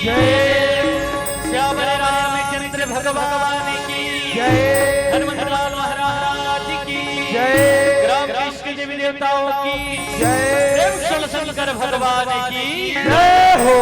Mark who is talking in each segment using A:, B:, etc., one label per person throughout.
A: जय। श्याम रामचंद्र भगवान की जय। हनुमंतलाल महाराज की जय। ग्राम कृष्ण देवी देवताओं की जय। प्रेम शंकर भगवान की जय हो।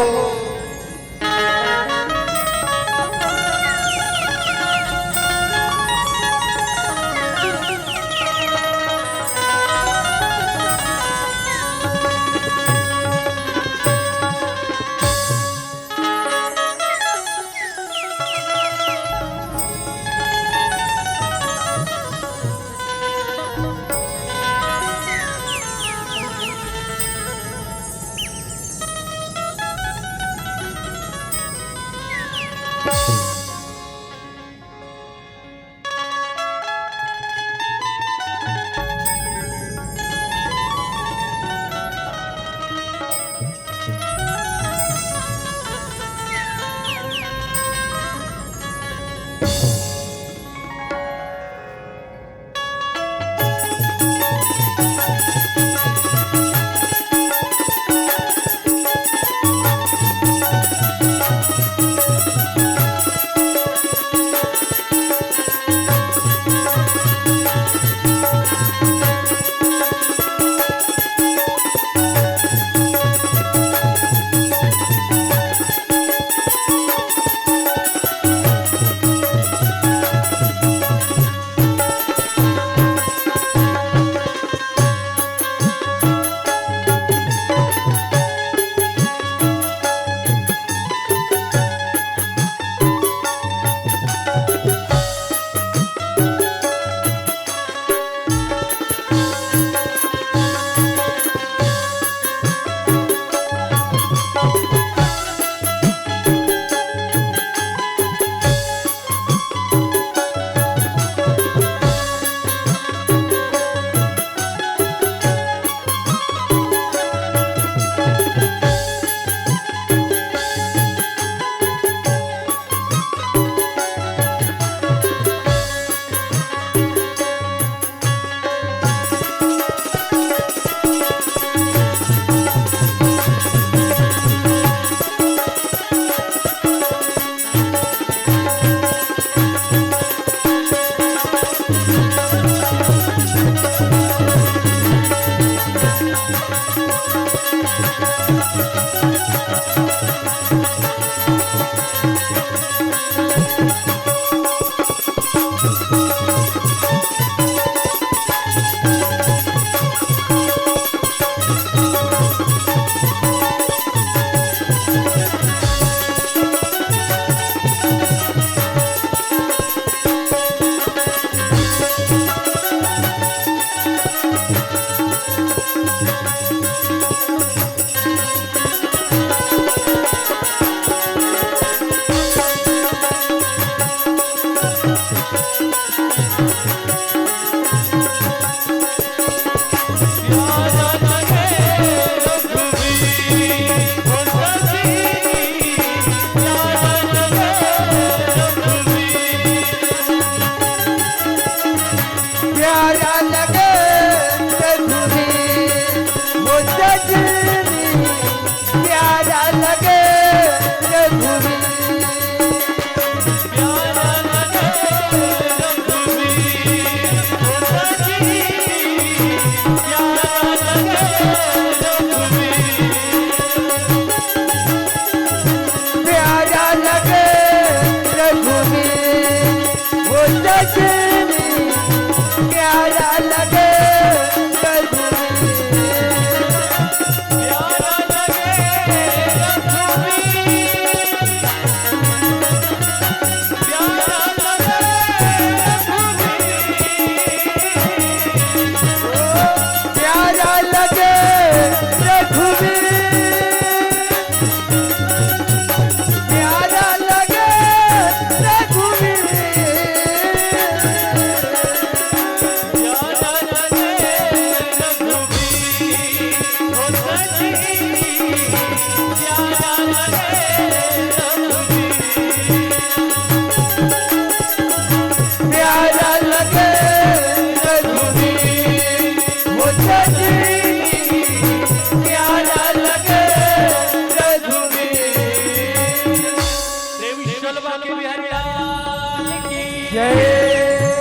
A: जय।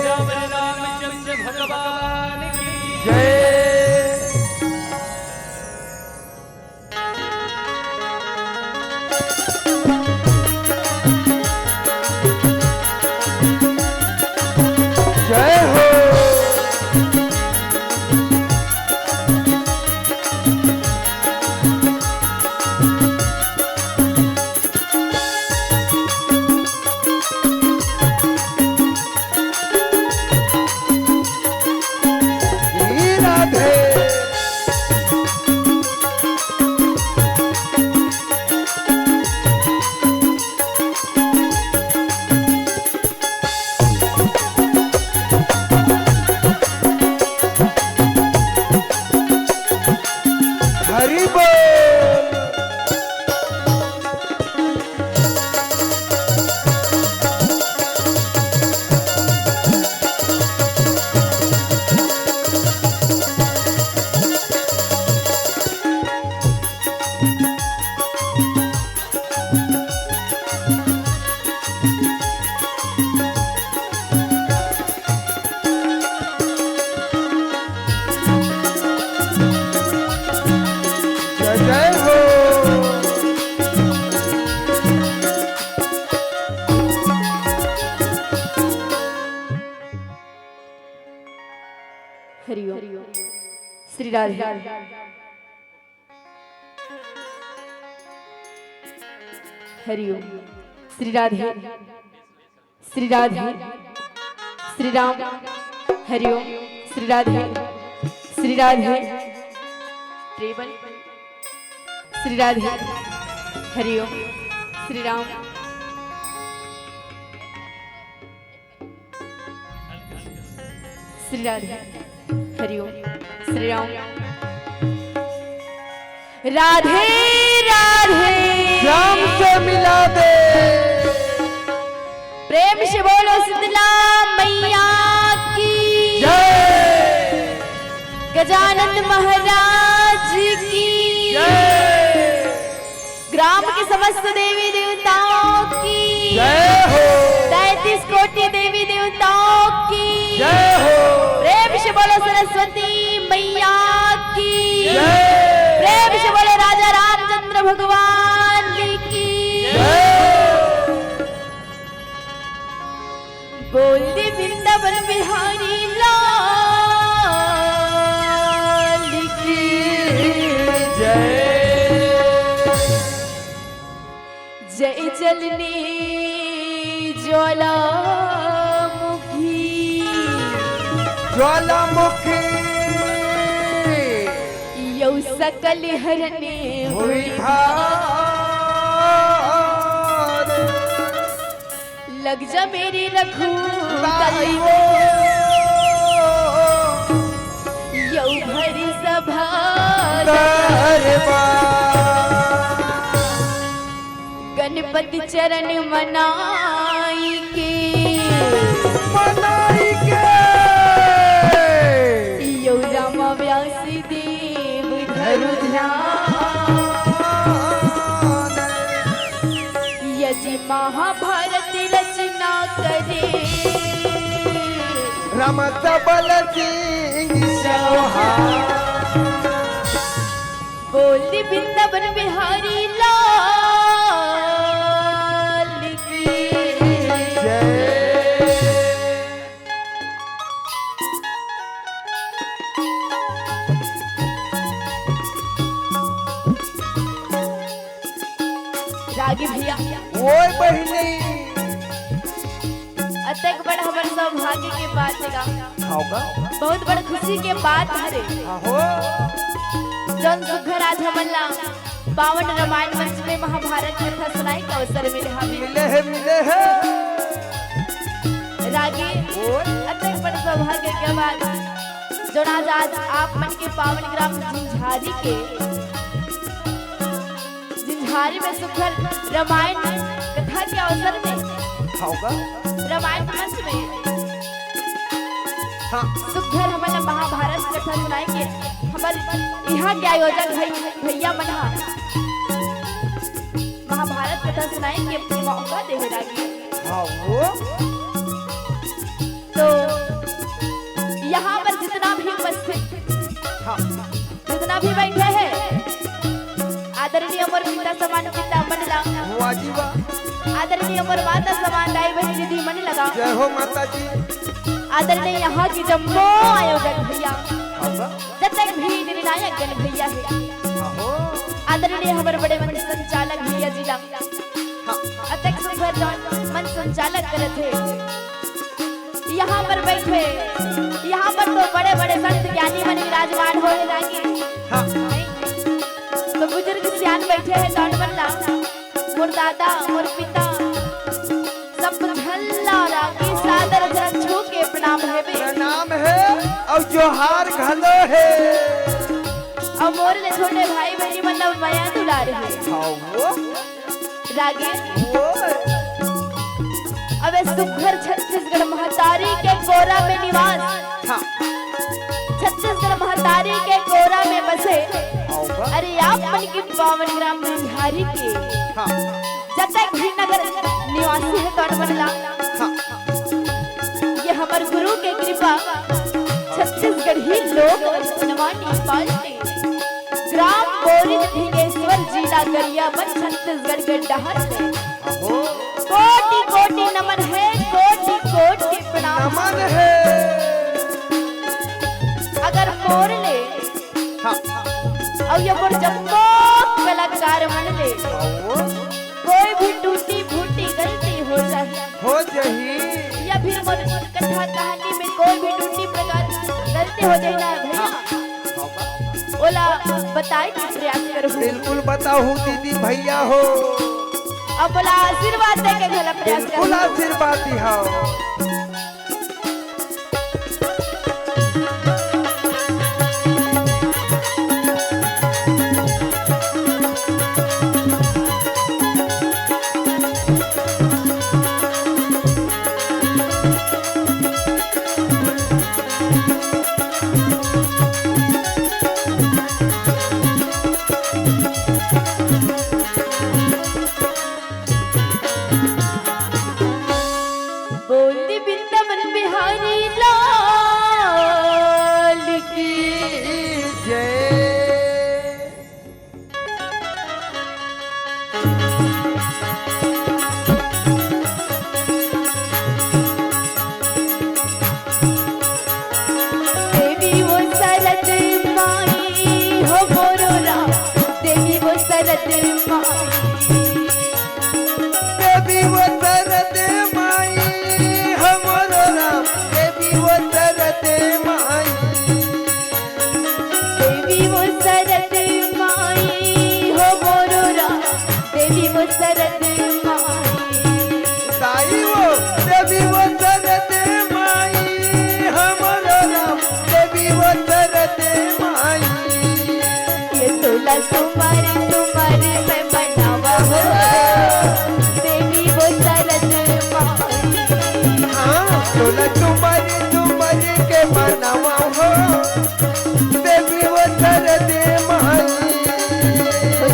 A: श्याम रामचंद्र भगवान की जय। जय हो। हरि बोल। जय हो।
B: हरिओम श्री राधे। हरिओम श्री राधे। श्री राधे श्री राम। हरिओम श्री राधे। श्री राधे ट्रेबल। श्री राधे। हरिओम श्री राम। श्री राधे। हरिओम श्री राम। राधे राधे
A: श्याम से मिला दे।
B: प्रेम से बोलो शीतला मैया की
A: जय।
B: गजानन महाराज की
A: जय।
B: ग्राम के समस्त देवी देवताओं की
A: जय हो।
B: 33 कोटि देवी देवताओं की
A: जय हो।
B: प्रेम से बोलो सरस्वती मैया की
A: जय।
B: प्रेम से बोलो राजा रामचंद्र भगवान की
A: जय।
B: बोल दे वृंदावन बिहारी लाल की
A: जय।
B: जय चलनी ज्वालामुखी
A: ज्वालामुखी
B: यौ सकल हरने
A: हुई धार।
B: लग जा मेरी रखू
A: ताई
B: यौ भरी सभा
A: दरबार।
B: गणपति चरण मनाई के
A: मनाई के
B: यौ रामा व्यास देव धरु ध्यान। यदि महाभारत रचना करे
A: राम सबल सिंह चौहान।
B: बोल वृंदावन बिहारी लाल की
A: जय।
B: रागी भैया
A: ओए बहिनी
B: अतक बड़ा हमारे सौभाग्य के बात है
A: होगा।
B: बहुत बड़ा खुशी के बात है
A: आहो।
B: जन सुघर आज हमला पावन रामायण मंच में महाभारत कथा सुनाई का अवसर मिले हमें।
A: मिले है
B: रागी अतक बड़ा सौभाग्य के बात जो आज आप मन के पावन ग्राम झिंझारी के झिंझारी में सुघर रामायण कथा के अवसर में
A: होगा।
B: रामायण मंच में
A: हाँ।
B: सुघर हमारा महाभारत कथा सुनाएंगे। हमारे यहाँ के आयोजक भैया मना महाभारत कथा सुनाएंगे। मौका दे रागी।
A: हाँ वो
B: तो यहाँ पर जितना भी उपस्थित
C: हाँ
B: जितना भी बैठे हैं आदरणीय अमर पिता समान पिता मन लगा
C: वाह जी वाह।
B: आदरणीय अमर माता समान दाई बहन दीदी मन लगा
C: जय हो माता जी।
B: आदरणीय यहाँ की जम्मो आयोजक भैया
C: हाँ बा।
B: जब तक भी निर्णायक जन भैया है
C: आहो।
B: आदरणीय हमारे बड़े मंच संचालक भैया जी ला
C: हाँ
B: अध्यक्ष सुभर जौन मंच संचालक करे थे यहाँ पर बैठे यहाँ पर तो बड़े बड़े संत ज्ञानी मन विराजमान होने लगे
C: हाँ
B: तो बुजुर्ग सियान बैठे हैं दौड़ बल्ला मोर दादा मोर पिता सब झल्ला रागी सादर चरण छू के प्रणाम है बे
C: प्रणाम है और जोहार घलो है।
B: और मोर ले छोटे भाई बहनी मतलब माया दुलार है
C: हाँ वो
B: रागे
C: वो
B: अबे सुघर छत्तीसगढ़ महतारी के कोरा में निवास
C: हाँ
B: छत्तीसगढ़ महतारी के कोरा में बसे
C: आओ बा।
B: अरे आप मन की पावन ग्राम बिहारी के
C: हाँ
B: जतक भी नगर निवासी है कौन बनला
C: हाँ
B: ये हमारे गुरु के कृपा छत्तीसगढ़ी लोग नवानी पालते ग्राम बोरिन ढिंगेश्वर जिला गरियाबंद छत्तीसगढ़ के डहर से
C: आहो।
B: कोटि कोटि नमन है कोटि कोटि प्रणाम
C: नमन है।
B: अगर मोर ले
C: हाँ
B: और ये मोर जम्मो कलाकार मन ले
C: आओ
B: कोई भी टूटी फूटी गलती हो जाए
C: हो जही।
B: या फिर मोर कथा कहानी में कोई भी टूटी प्रकार गलती हो जाए ना भैया
C: हाँ बा।
B: ओला बताए के प्रयास करूँ
C: बिल्कुल बताओ दीदी भैया हो।
B: अब बोला आशीर्वाद दे के भला प्रयास
C: बिल्कुल
B: करूँ
C: आशीर्वाद दिहाओ।
B: बोलती बिंदावन बिहारी लाल की
C: जय।
B: देवी वो सरद माई हो मोरो राम देवी वो सरद माई
C: देवी वो तरत माई हमरो राम। देवी वो तरत माई।
B: देवी वो सरद माई हो मोरो राम देवी वो सरद माई
C: दाई वो देवी वो तरत माई हमरो राम। देवी वो तरत माई।
B: ये तोला सुमर सुमर में मनावा हो देवी वो सरद माई
C: हाँ तोला तुम्हारी के मनावा हो। देवी वो तरत माई।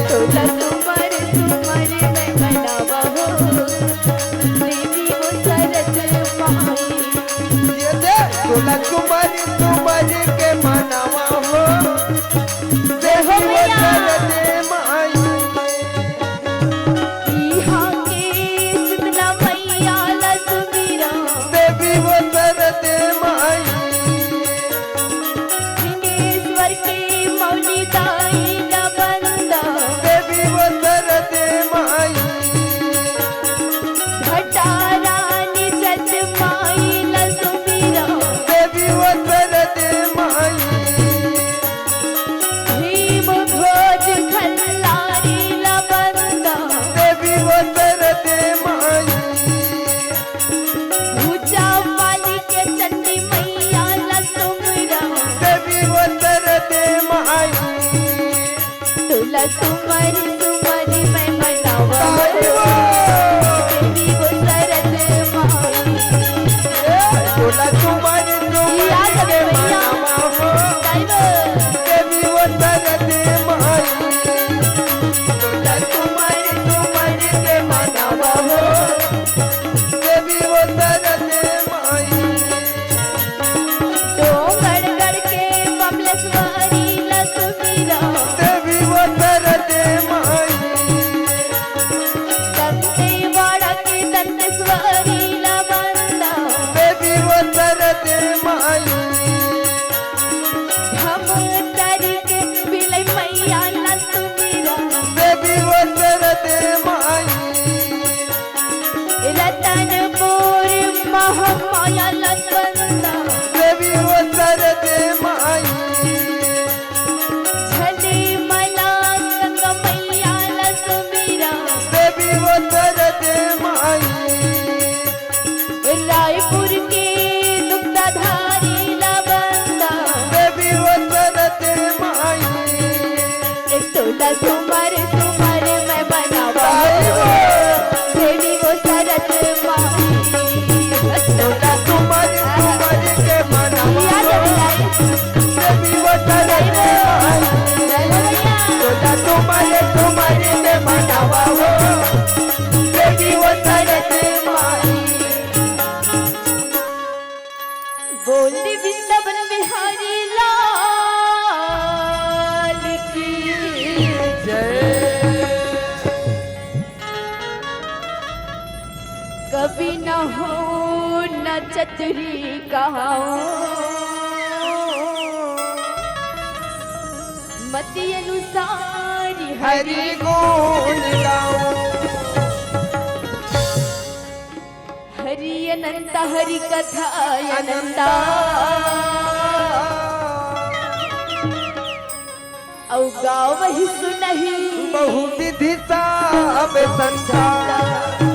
B: तोला सुमर सुमर में मनावा हो देवी वो सरद माई
C: ये दे तोला तुम्हारी के मनावा हो। देवी वो तरत माई।
B: यहाँ के शीतला मैया ला सुमीरा
C: देवी वो तरत माई।
B: ढिंगेश्वर के मौली दाई ला बंदा
C: देवी वो तरत माई।
B: घटा रानी सच माई ला सुमीरा
C: देवी वो तरत माई।
B: भीम भोज खल्लारी ला बंदा
C: देवी वो तरत माई।
B: भूजा वाली के चंडी मैया ला सुमीरा
C: देवी वो तरत माई।
B: तुला सुमर सुमर मैं मनावा
C: दाई वो
B: देवी वो सरद माई
C: तोला तुम्हारी
B: याद
C: के
B: है भैया।
C: मनावा हो।
B: ड्राइवर
C: देवी वो तरत माई। तोला तुम्हारी के मनावा हो। देवी वो तरत माई।
B: कभी न हो न चतुरी कहाओ मति अनुसार
C: हरि गुण गाओ
B: हरि अनंत हरि कथा अनंता औ गाँव वही सुनही
C: बहु विधि सब संसार।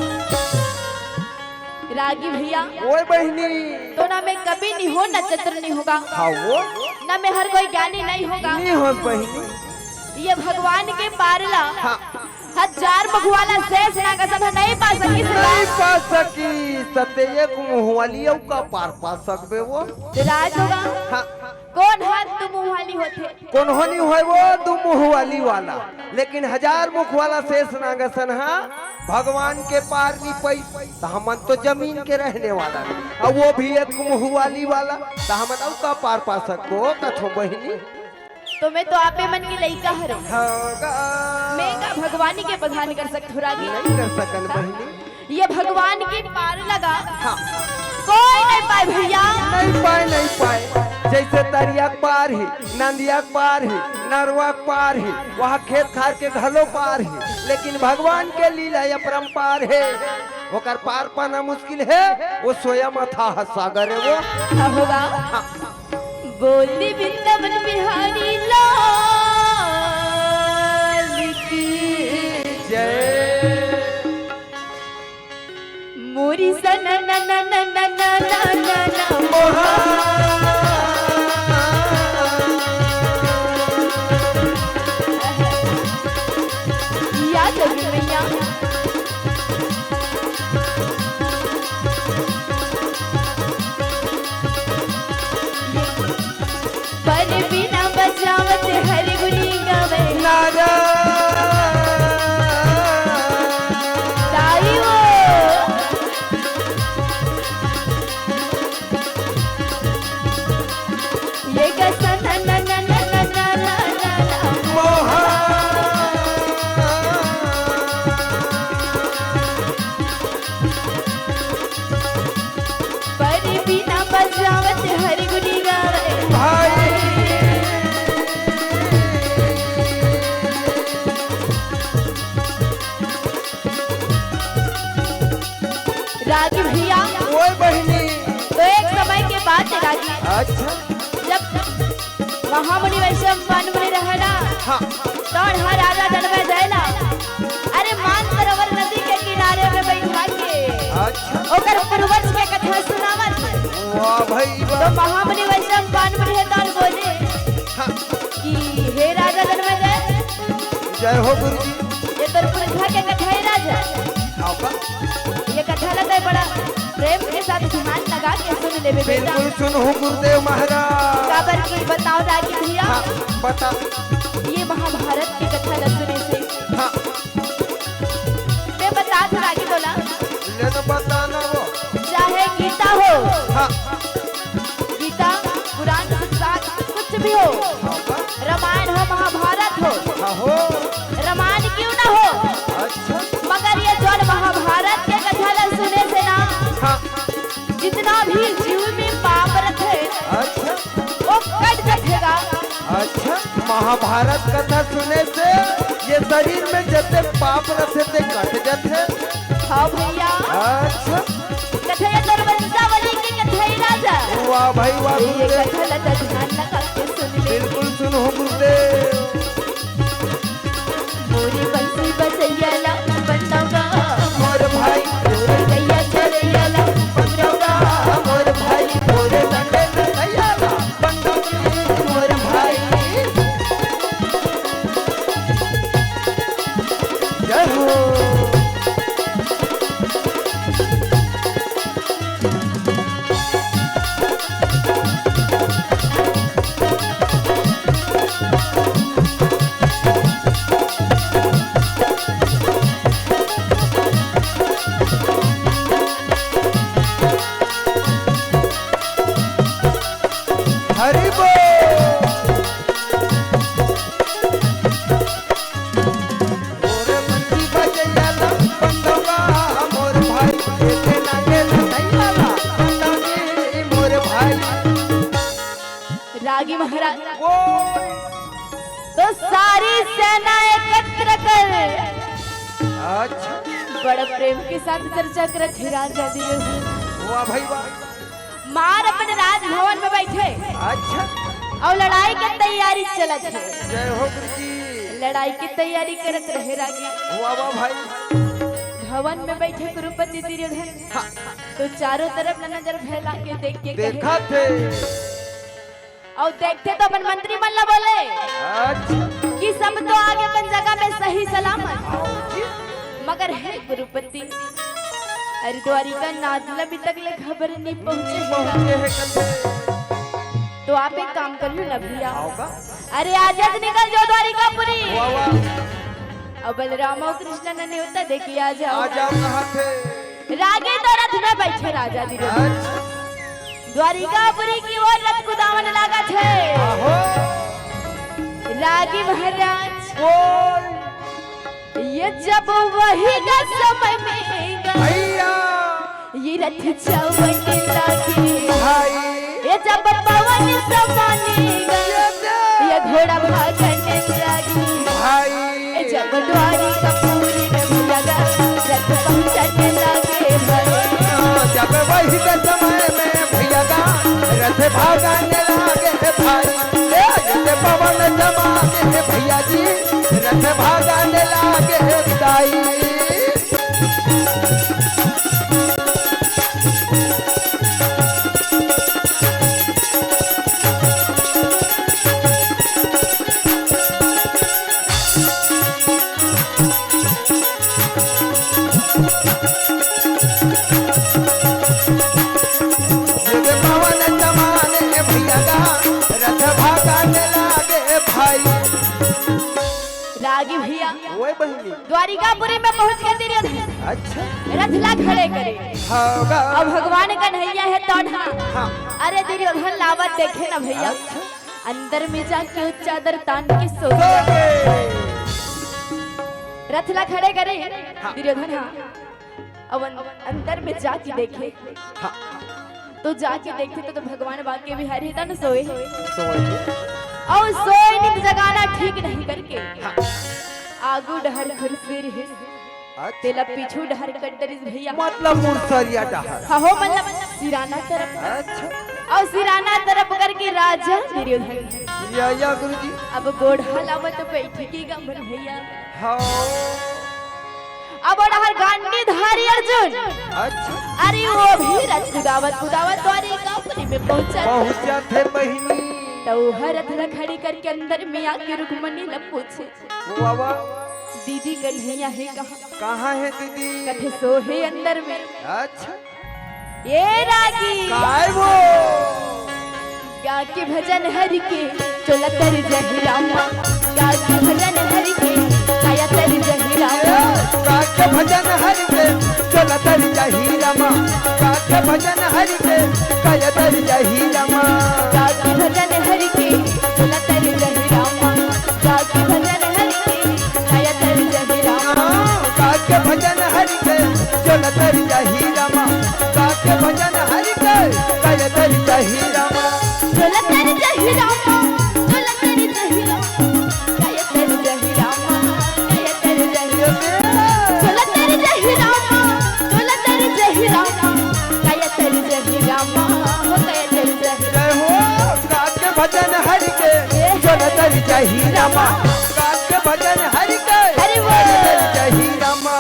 B: रागी भैया
C: ओए बहनी
B: तो ना मैं कभी नहीं हो ना चतुर नहीं होगा
C: हाँ वो
B: ना मैं हर कोई ज्ञानी नहीं होगा।
C: नहीं हो बहनी
B: ये भगवान के पारला
C: हाँ
B: 1000 मखवाला शेष नाग सभा नहीं पा सकी
C: नहीं पा सकी सत्य मुहवालियों का पार पा सकबे वो
B: राज होगा
C: हाँ
B: कौन हाथ तुम मुहाली होते
C: कौन होनी है वो दो मुहवाली वाला लेकिन 1000 मुख वाला शेष नाग सनहा भगवान के पार नहीं पई तो हमन तो जमीन के रहने वाला और वो भी एक मुहवाली वाला तो हमन और का पार पा सकबो कथो बहनी
B: तो मैं तो आपे मन की लइका हरो
C: होगा
B: मैं का भगवान के प्रधान कर सकत रागी
C: नहीं कर सकन बहनी
B: ये भगवान के पार लगा
C: हाँ
B: कोई नहीं पाए भैया
C: नहीं पाए जैसे तरिया पार ही नंदिया पार ही नरवा पार ही वहाँ खेत खार के घलो पार ही लेकिन भगवान के लीला अपरंपार है ओकर पार पाना मुश्किल है वो स्वयं अथाह सागर है वो
B: क्या होगा बोली वृंदावन बिहारी लाल की
C: जय
B: मोरी सन न न न न न न न
C: मोहा
B: याद होगी मैया पर बिना बजावत हर गुनी गावे
C: नारा
B: ताई वो ये गसन न न न न न न न
C: मोहा
B: पर बिना बजावत हर गुनी गावे
C: भाई
B: रागी भैया
C: ओए बहनी
B: तो एक समय के बाद रागी
C: अच्छा
B: जब महामुनि वैष्णव मानमुनि रहना
C: हाँ
B: तो हर राजा जनवे जायला अरे मानसरोवर नदी के किनारे में बैठा के
C: अच्छा
B: ओकर पूर्वज के कथा सुनावत
C: वाह भाई
B: तो
C: वाह
B: महामुनि वैष्णव मानमुनि है तो बोले
C: हाँ
B: कि हे राजा जनवे जाय
C: जय हो गुरु जी
B: ये तो पुरखा के कथा है राजा
C: हाँ बा
B: ये कथा लगा बड़ा प्रेम के साथ ध्यान लगा के सुन लेबे बेटा
C: बिल्कुल सुनो गुरुदेव महाराज
B: काबर की बताओ रागी भैया
C: हाँ बता
B: ये महाभारत की कथा न सुने से
C: हाँ
B: मैं बता दूं रागी बोला
C: ले तो बताना वो
B: चाहे गीता हो
C: हाँ
B: गीता पुराण शास्त्र कुछ भी हो
C: हाँ बा
B: रामायण हो महाभारत हो
C: हाँ हो
B: रामायण क्यों ना हो
C: अच्छा
B: मगर ये जो महाभारत के कथा न सुने से ना
C: हाँ
B: जितना भी जीव में पाप रखे
C: अच्छा
B: वो कट जाएगा
C: अच्छा महाभारत कथा सुने से ये शरीर में जते पाप रथे ते कट जाते
B: हाँ भैया
C: अच्छा
B: कथा ये दुर्वंशावली की कथा ही राजा
C: वाह भाई वाह
B: ये
C: गुरुदेव
B: कथा लता ध्यान लगा के सुन ले
C: बिल्कुल सुनो गुरुदेव
B: मोरी बंसी बसैया ला बंदगा
C: मोर भाई
B: मोरे गैया चरैया ला बंदगा
C: मोर भाई मोरे संगे नैया बंदगी मोर भाई जय हो
B: महाराज
C: बोल।
B: तो सारी सेना एकत्र कर
C: अच्छा
B: बड़ा प्रेम के साथ चर्चा करत है राजा दुर्योधन।
C: वाह भाई वाह।
B: मार अपने राजभवन में बैठे
C: अच्छा
B: और लड़ाई की तैयारी चलत है।
C: जय हो गुरु जी।
B: लड़ाई की तैयारी करत रहे राजा।
C: वाह वाह भाई।
B: भवन में बैठे गुरुपति दुर्योधन
C: हाँ,
B: तो चारों तरफ नजर फैला के देख के
C: देखा थे।
B: और देखते तो अपन मंत्री मल्ला बोले
C: अच्छा
B: कि सब तो आगे अपन जगह में सही सलामत,
C: आओ जी।
B: मगर है गुरुपति अरे द्वारिका नाथ अभी तक ले खबर नहीं पहुंचे
C: पहुंचे हैं कंधे।
B: तो आप एक काम कर लो ना भैया,
C: आओगा।
B: अरे आज निकल जाओ द्वारिकापुरी।
C: वाह वाह।
B: अब बलराम और कृष्ण ने न्योता देखी आ
C: आ
B: जाओ।
C: जाओ कहाँ थे।
B: रागे तो रथ में बैठे राजा दुर्योधन
C: अच्छा
B: द्वारिकापुरी की ओर रथ को दामन लागा छे।
C: आहो
B: रागी महाराज
C: बोल।
B: ये जब वही का समय में
C: भैया
B: ये रथ चवने लगे
C: भाई।
B: ये जब पवन समानेगा ये घोड़ा भागने लगी
C: भाई
B: ये जब द्वारिकापुरी में लगा रथ पहुंचने लगे भाई।
C: जब वही के समय में भैया का रथ भागने लगे भाई। जैसे पवन जमाने भैया जी रथ भागने लगे दाई। जैसे पवन जमाने भैया का रथ भागने लगे भाई।
B: रागी भैया
C: ओए बहनी।
B: द्वारिकापुरी में पहुंच गए दुर्योधन
C: अच्छा
B: रथ ला खड़े करे।
C: होगा।
B: अब भगवान कन्हैया है तोढ़ा।
C: हाँ।
B: अरे दुर्योधन लावत देखे ना भैया
C: अच्छा।
B: अंदर में जाके उस चादर तान के सो
C: सो
B: गया।
C: गए।
B: रथ ला खड़े करे
C: हाँ।
B: दुर्योधन हाँ अब अंदर में जाके देखे
C: हाँ
B: तो जाके देखते तो भगवान बाके बिहारी था न सोए
C: सोए।
B: और सोए नित जगाना ठीक नहीं करके आगू डहर खुरसिर है तेला पीछू डहर कटरिस भैया
C: मतलब मुरसरिया डहर।
B: हाँ हो मतलब सिराना तरफ
C: अच्छा
B: और सिराना तरफ करके राजा दुर्योधन
C: या गुरुजी।
B: अब गोढ़ा लावत बैठ की गंभर भैया
C: हाँ
B: अब डहर गांडी धारी अर्जुन
C: अच्छा
B: अरे वो भी रथ कुदावत कुदावत द्वारिकापुरी में पहुंचा
C: पहुंचा थे बहिनी।
B: तो हर रथ ला खड़ी करके अंदर में आके रुक्मणी ने पूछे
C: वाह वाह।
B: दीदी कन्हैया है कहाँ?
C: कहाँ है दीदी।
B: कथे सो है अंदर में।
C: अच्छा
B: ये रागी
C: काय वो
B: गा के भजन हरि के चोला तर जहि रामा गा के भजन हरि के काया तर जहि रामा
C: काके भजन हरि के चला तर जही रमा। काके भजन हरि के कय तर जही रमा।
B: गा के भजन हरि के चोला तर जहि रामा गा के भजन हरि के काया तर जहि रामा
C: काके भजन हरि के चला तर जही रमा। काके भजन हरि के कय तर जही रमा।
B: चोला तर जहि रामा चोला तर जहि रामा काया तर जहि रामा काया तर जहि चोला तर जहि रामा चोला तर जहि रामा काया तर जहि रामा हो काया तर जहि
C: जय हो। काके भजन हरि के चला तर जही रमा। काके भजन हरि के
B: हरि बोल।
C: कय तर जही रमा।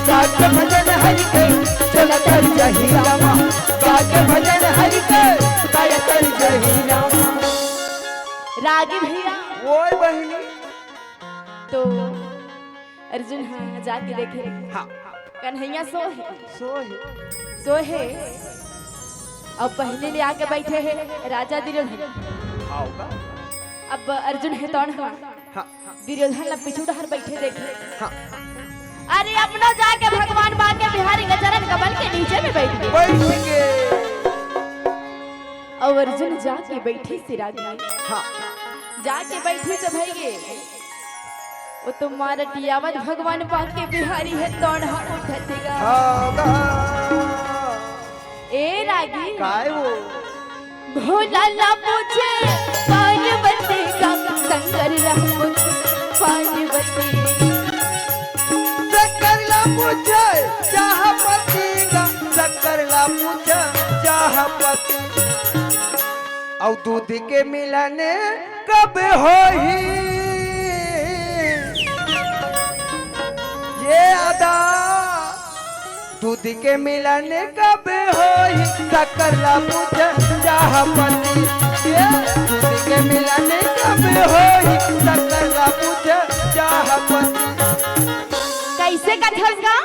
C: काके भजन हरि के चला तर जही रमा। काके भजन हरि के कय तर जही रमा।
B: रागी भैया
C: ओए बहिनी।
B: तो अर्जुन हाँ जाके देखे
C: हाँ
B: कन्हैया
C: सो है
B: सोहे अब पहले ले आके बैठे हैं राजा दुर्योधन।
C: होगा
B: अब अर्जुन है तौन हुआ
C: हाँ
B: दुर्योधन ला पिछू डहर बैठे देखे।
C: हाँ
B: अरे अपना जाके भगवान बाके बिहारी के चरण कमल के नीचे में बैठ गए
C: बैठ के
B: और अर्जुन जाके बैठी सिरागी
C: हाँ
B: जाके बैठी से भइगे वो तुम्हारा टियावत भगवान बाके बिहारी है तौन उठतेगा।
C: होगा
B: ए रागी
C: काय वो
B: भोला ला पूछे पार्वती का शंकर ला पूछे पार्वती
C: सकरला पूछे चाहपति का सकरला पूछे चाहपति और दूध के मिलने कब होही ये अदा दूध के मिलने कब होही सकरला पूछे चाहपति ये दूध के मिलने कब होही सकरला पूछे चाहपति।
B: कैसे कथल का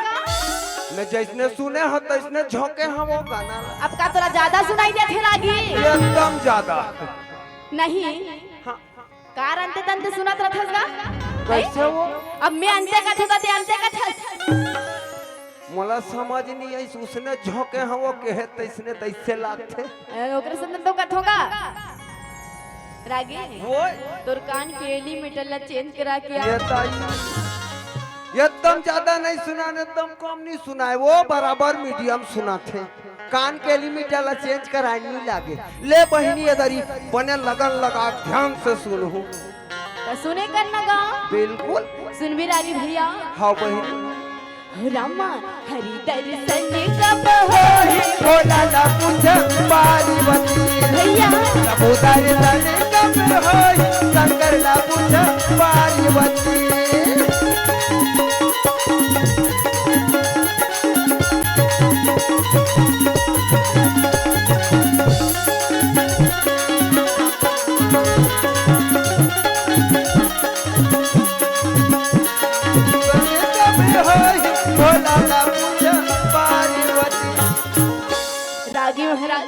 C: मैं जैसने सुने हो तैसने झोंके हम वो गाना
B: अब का तोरा ज्यादा सुनाई देते रागी
C: एकदम ज्यादा
B: नहीं
C: हाँ,
B: कार अंते तंते सुनत रहथस का
C: कैसे वो
B: अब मैं अंते कथे तो ते अंते कथस
C: मला समझ नहीं आई उसने झोंके हम वो कहे तैसने तैसे लागते
B: ओकरे संग तो कथोगा रागी
C: वो
B: तोर कान के एलिमीटर ला चेंज करा के
C: ये ताई एकदम ज्यादा नहीं सुना एकदम कम नहीं सुना है वो बराबर मीडियम सुना थे कान के लिमिट वाला चेंज कराए नहीं लागे ले बहिनी इधर बने लगन लगा ध्यान से सुनहु
B: तो सुने कर ना गा
C: बिल्कुल
B: सुन भी रागी भैया
C: हाँ बहिनी
B: रामा हरि दर्शन कब हो
C: भोला ला पूछ पार्वती
B: भैया
C: प्रभु दर्शन कब हो शंकर ला पूछ पार्वती
B: रागी महाराज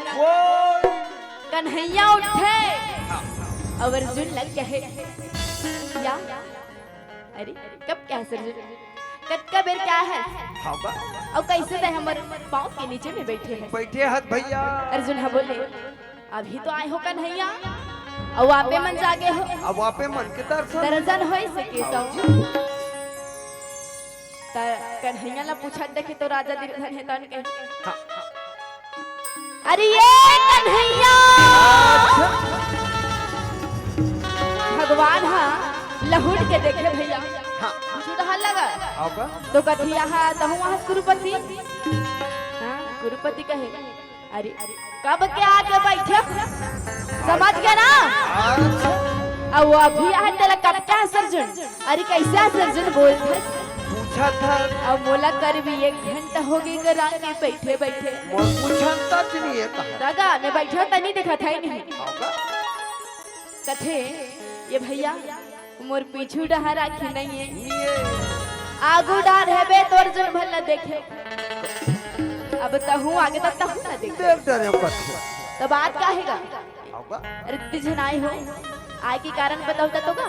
B: कन्हैया उठे और अर्जुन लग गए या अरे कब क्या है अर्जुन कब का बेर क्या है और कैसे थे हमारे पाँव के नीचे में बैठे हैं
C: बैठे हाथ भैया
B: अर्जुन हा बोले अभी तो आए हो कन्हैया और आपे मन जागे हो
C: अब आपे मन के
B: दर्शन हो सके सब कन्हैया ला पूछा देखे तो राजा दुर्योधन है तन के अरे ये कन्हैया भगवान हा लहुट के देखे भैया छुटहा लगा तो कथिया हा तहु वहां गुरुपति हां गुरुपति कहे अरे कब के आके बैठे समझ गया ना अब वो अभी आ तेरा कब क्या सर्जन अरे कैसा सर्जन बोलते
C: पूछा था
B: अब मोला कर भी 1 घंटा हो गई कर आके बैठे बैठे
C: मोर पूछन तक नहीं है कहा
B: दादा मैं बैठा त नहीं देखा था ही नहीं कथे ये भैया मोर पीछू डहा राखी नहीं है आगू डार है बे तो अर्जुन भला देखे अब तहू आगे तब तहू ना देख
C: देख डरे कथे
B: तो बात काहेगा
C: होगा
B: अरे तुझे नहीं हो आए के कारण बताओ तो का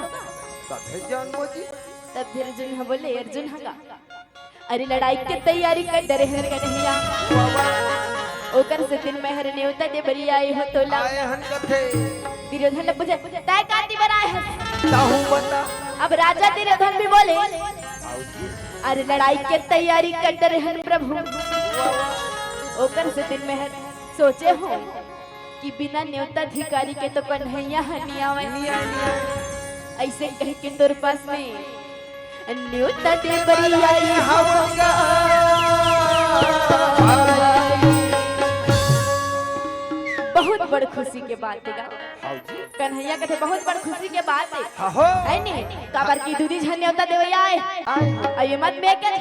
C: कथे जानबो जी
B: तब फिर अर्जुन हा बोले अर्जुन हा अरे लड़ाई के तैयारी कर डरे हर कन्हैया ओकर से दिन में हर नेवता दे बरी आए हो तो ला
C: आए हन कथे
B: दुर्योधन ने पूछे तय काती बनाए है
C: ताहू बता
B: अब राजा दुर्योधन भी बोले अरे लड़ाई के तैयारी कर डरे हर प्रभु ओकर से दिन में हर सोचे हो कि बिना न्योता अधिकारी के तो कन्हैया हनिया ऐसे कह के तोर पास में न्योता दे बरी आई
C: होगा
B: बहुत बड़ खुशी के बात है कन्हैया कहते बहुत बड़ खुशी के बात है
C: हो
B: है नहीं काबर की दूधी झन न्योता देवे आए ये मत में के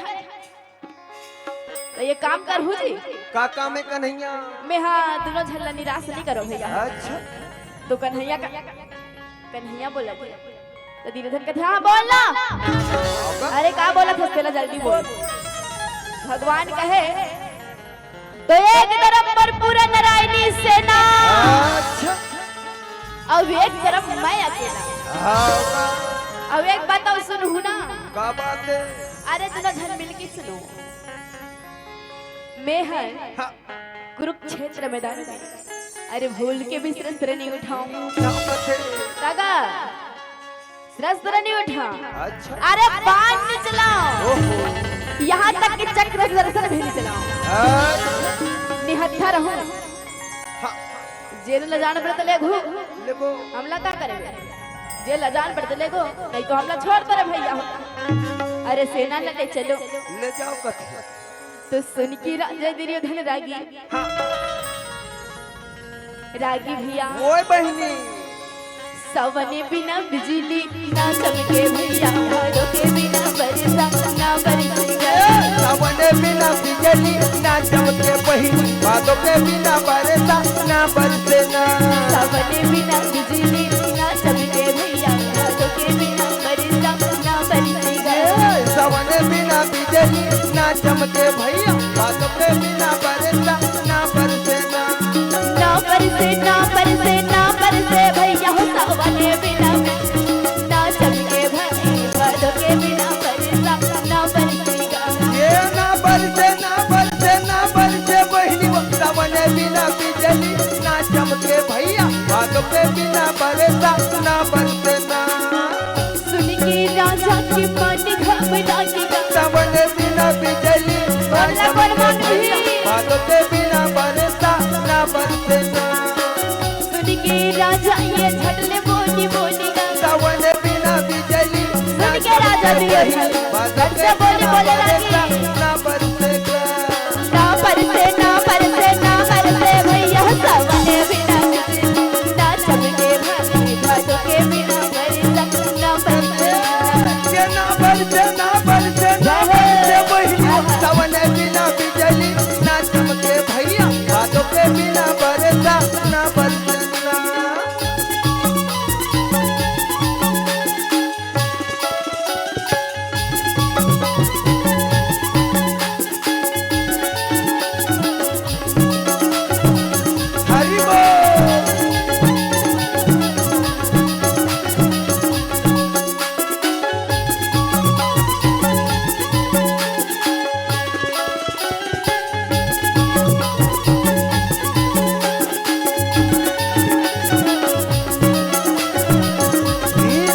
B: तो ये काम कर हूँ जी
C: का काम है कन्हैया
B: मैं हाँ दोनों झल्ला निराश नहीं करो भैया
C: अच्छा
B: तो कन्हैया बोला थे तो दुर्योधन कहते हाँ बोल ना अरे का बोला था पहले जल्दी बोल भगवान कहे तो एक तरफ पर पूरा नारायणी सेना
C: अच्छा
B: अब एक तरफ मैं अकेला।
C: हाँ
B: अब एक बात और सुनू ना।
C: का बात है?
B: अरे दोनों जन मिल के सुनो। मैं है
C: हाँ,
B: कुरुक्षेत्र मैदान में, अरे भूल के भी शस्त्र नहीं उठाऊं।
C: क्या बात है?
B: दादा शस्त्र नहीं उठा,
C: अच्छा
B: अरे बाण नहीं चलाओ,
C: ओहो
B: यहाँ तक कि चक्र दर्शन भी नहीं चलाओ।
C: अच्छा
B: निहत्था रहो,
C: हाँ
B: जेल ले जान पड़ता ले घू
C: देखो
B: हमला क्या करेंगे? जेल ले जान पड़ता ले गो, नहीं तो हमला छोड़ दे भैया। अरे सेना ले चलो,
C: ले जाओ कथे।
B: तो सुन की राजा दुर्योधन रागी,
C: हाँ
B: रागी भैया
C: ओए बहनी
B: सवने बिना बिजली ना चमके भैया, घरों के बिना बरसा ना बरसेगा।
C: सावने बिना बिजली ना चमके बहनी, बादों के बिना बरसा ना बरसे ना।
B: सवने बिना बिजली ना चमके भैया, घरों के बिना बरसा ना बरसेगा।
C: सावने बिना बिजली ना चमके भैया, बादों के बिना बरसा ना बरसे ना।
B: ना बरसे ना बरसे ना बरसे भैया, हो सवने बिना ना चमके भैया, घरों के बिना बरसा ना बरसेगा।
C: ये ना बरसे ना बरसे ना बरसे बहनी, सावने बिना बिजली ना चमके भैया, बादों के बिना बरसा ना बरसे ना।
B: सुन के राजा की मन घबरा के
C: सावने बिना बिजली ना चमके भैया, बादों के बिना बरसा ना बरसे ना।
B: सुन के राजा ये झटले बोली बोली गा।
C: सावने बिना बिजली ना
B: सुन के राजा दुर्योधन
C: बादों
B: झट से बोली बोले
C: बरसा
B: लगी।
C: ना बरसेगा।
B: ना बरसे ना बरसे ना बरसे भैया, सवने बिना ना चमके भैया, घरों के बिना बरसा ना बरसे।
C: ये ना बरसे ना बरसे ना बरसे बहनी, सावने बिना बिजली ना चमके भैया, बादों के बिना बरसा ना बरसे ना। हरि बोल।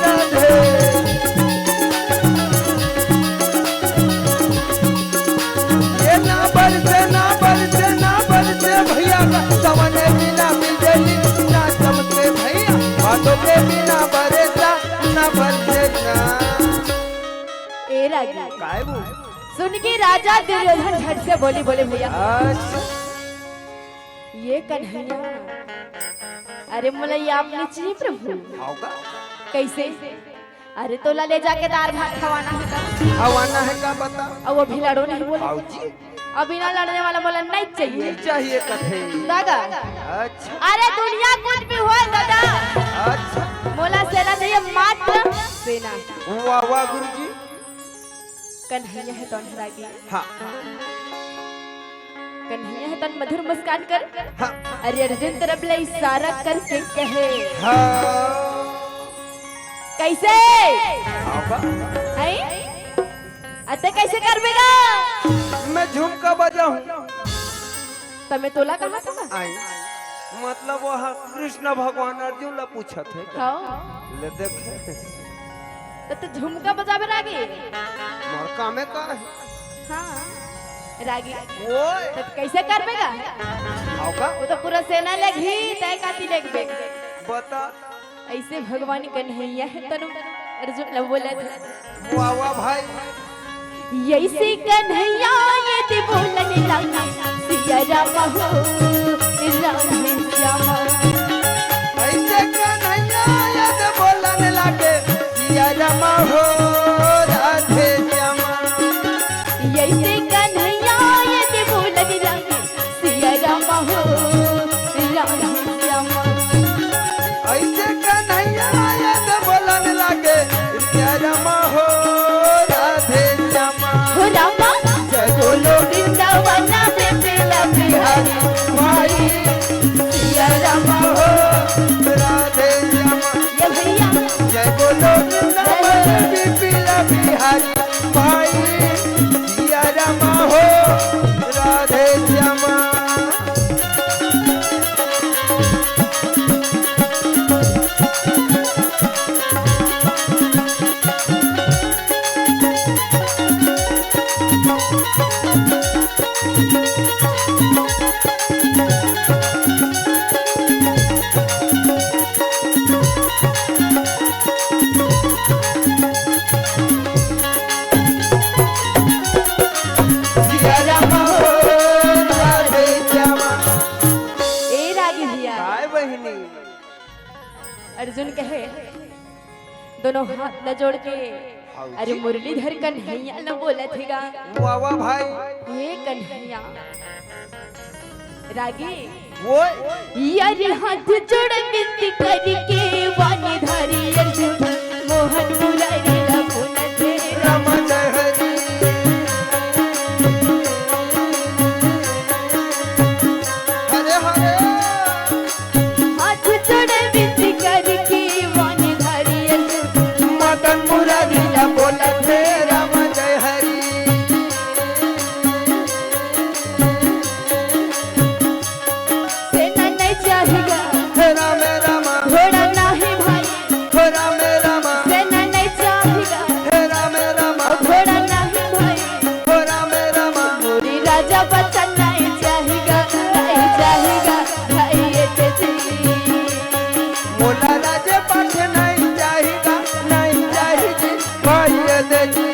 C: राधे ये ना बरसे ना बरसे ना बरसे भैया, सवने बिना बिजली ना चमके भैया, बादों के बिना बरसा ना बरसे ना।
B: ए रागी
C: काय वो?
B: सुन के राजा दुर्योधन झट से बोली बोले भैया,
C: अच्छा
B: ये कन्हैया अरे मुलैया आपने चाहिए प्रभु
C: होगा
B: कैसे? अरे तोला ले जाके दाल भात खवाना होगा।
C: हवाना है का बता।
B: अब वो भी लड़ो नहीं बोले,
C: भाऊजी
B: अब बिना लड़ने वाला बोला नहीं चाहिए।
C: ये चाहिए कथे।
B: दादा
C: अच्छा
B: अरे दुनिया कुछ भी हो दादा,
C: अच्छा
B: मोला सेना चाहिए मात्र सेना।
C: वाह वाह गुरुजी।
B: कन्हैया है तन रागी,
C: हाँ
B: कन्हैया है तन मधुर मुस्कान कर।
C: हाँ
B: अरे अर्जुन तरफ ले इशारा करके कहे
C: हाँ
B: कैसे
C: होगा।
B: आई अते कैसे करबेगा?
C: मैं झुमका बजाऊं।
B: तमे तोला कहा था?
C: आई मतलब वहाँ कृष्ण भगवान अर्जुन ला पूछा थे।
B: हाँ
C: ले देखे
B: तो झुमका बजावे रागी।
C: मोर कामे का है।
B: हाँ रागी
C: ओए
B: तो कैसे करबेगा?
C: होगा
B: वो तो पूरा सेना ले घी तय काती ले बे।
C: बता।
B: ऐसे भगवान कन्हैया है तनु अर्जुन ला बोले थे।
C: वाह वाह भाई।
B: ऐसे कन्हैया यदि बोलने लगा सिया रामा हो राधे श्यामा।
C: ऐसे कन्हैया यदि बोलने लगे सिया रामा हो राधे श्यामा।
B: ऐसे कन्हैया यदि बोलने लगे सिया रामा हो राधे श्यामा।
C: ऐसे कन्हैया यदि बोलने लगे सिया रामा हो राधे श्यामा।
B: हो रामा
C: जय बोलो
B: अर्जुन कहे दोनों हाथ न जोड़ के अरे मुरलीधर कन्हैया न बोला थेगा
C: वाह वाह भाई
B: हे कन्हैया रागी
C: वो
B: यार हाथ जोड़ विनती करके वाणी धारी अर्जुन मोहन मुरारी लखन थे
C: राम जय हरि हरे हरे
B: हाथ जोड़ विनती करके वाणी धारी अर्जुन
C: मदन मुरारी ला बोलत हे राम जय हरि
B: सेना नहीं चाहेगा
C: हे राम राम
B: घोड़ा नहीं भाई
C: हे राम राम
B: सेना नहीं चाहेगा
C: हे राम राम
B: घोड़ा नहीं भाई
C: हे राम राम
B: मोरी राजा बच्चा नहीं चाहेगा भाई ये तेजी
C: मोला राजे पाठ नहीं जाएगा नहीं जाएगी भाई देजी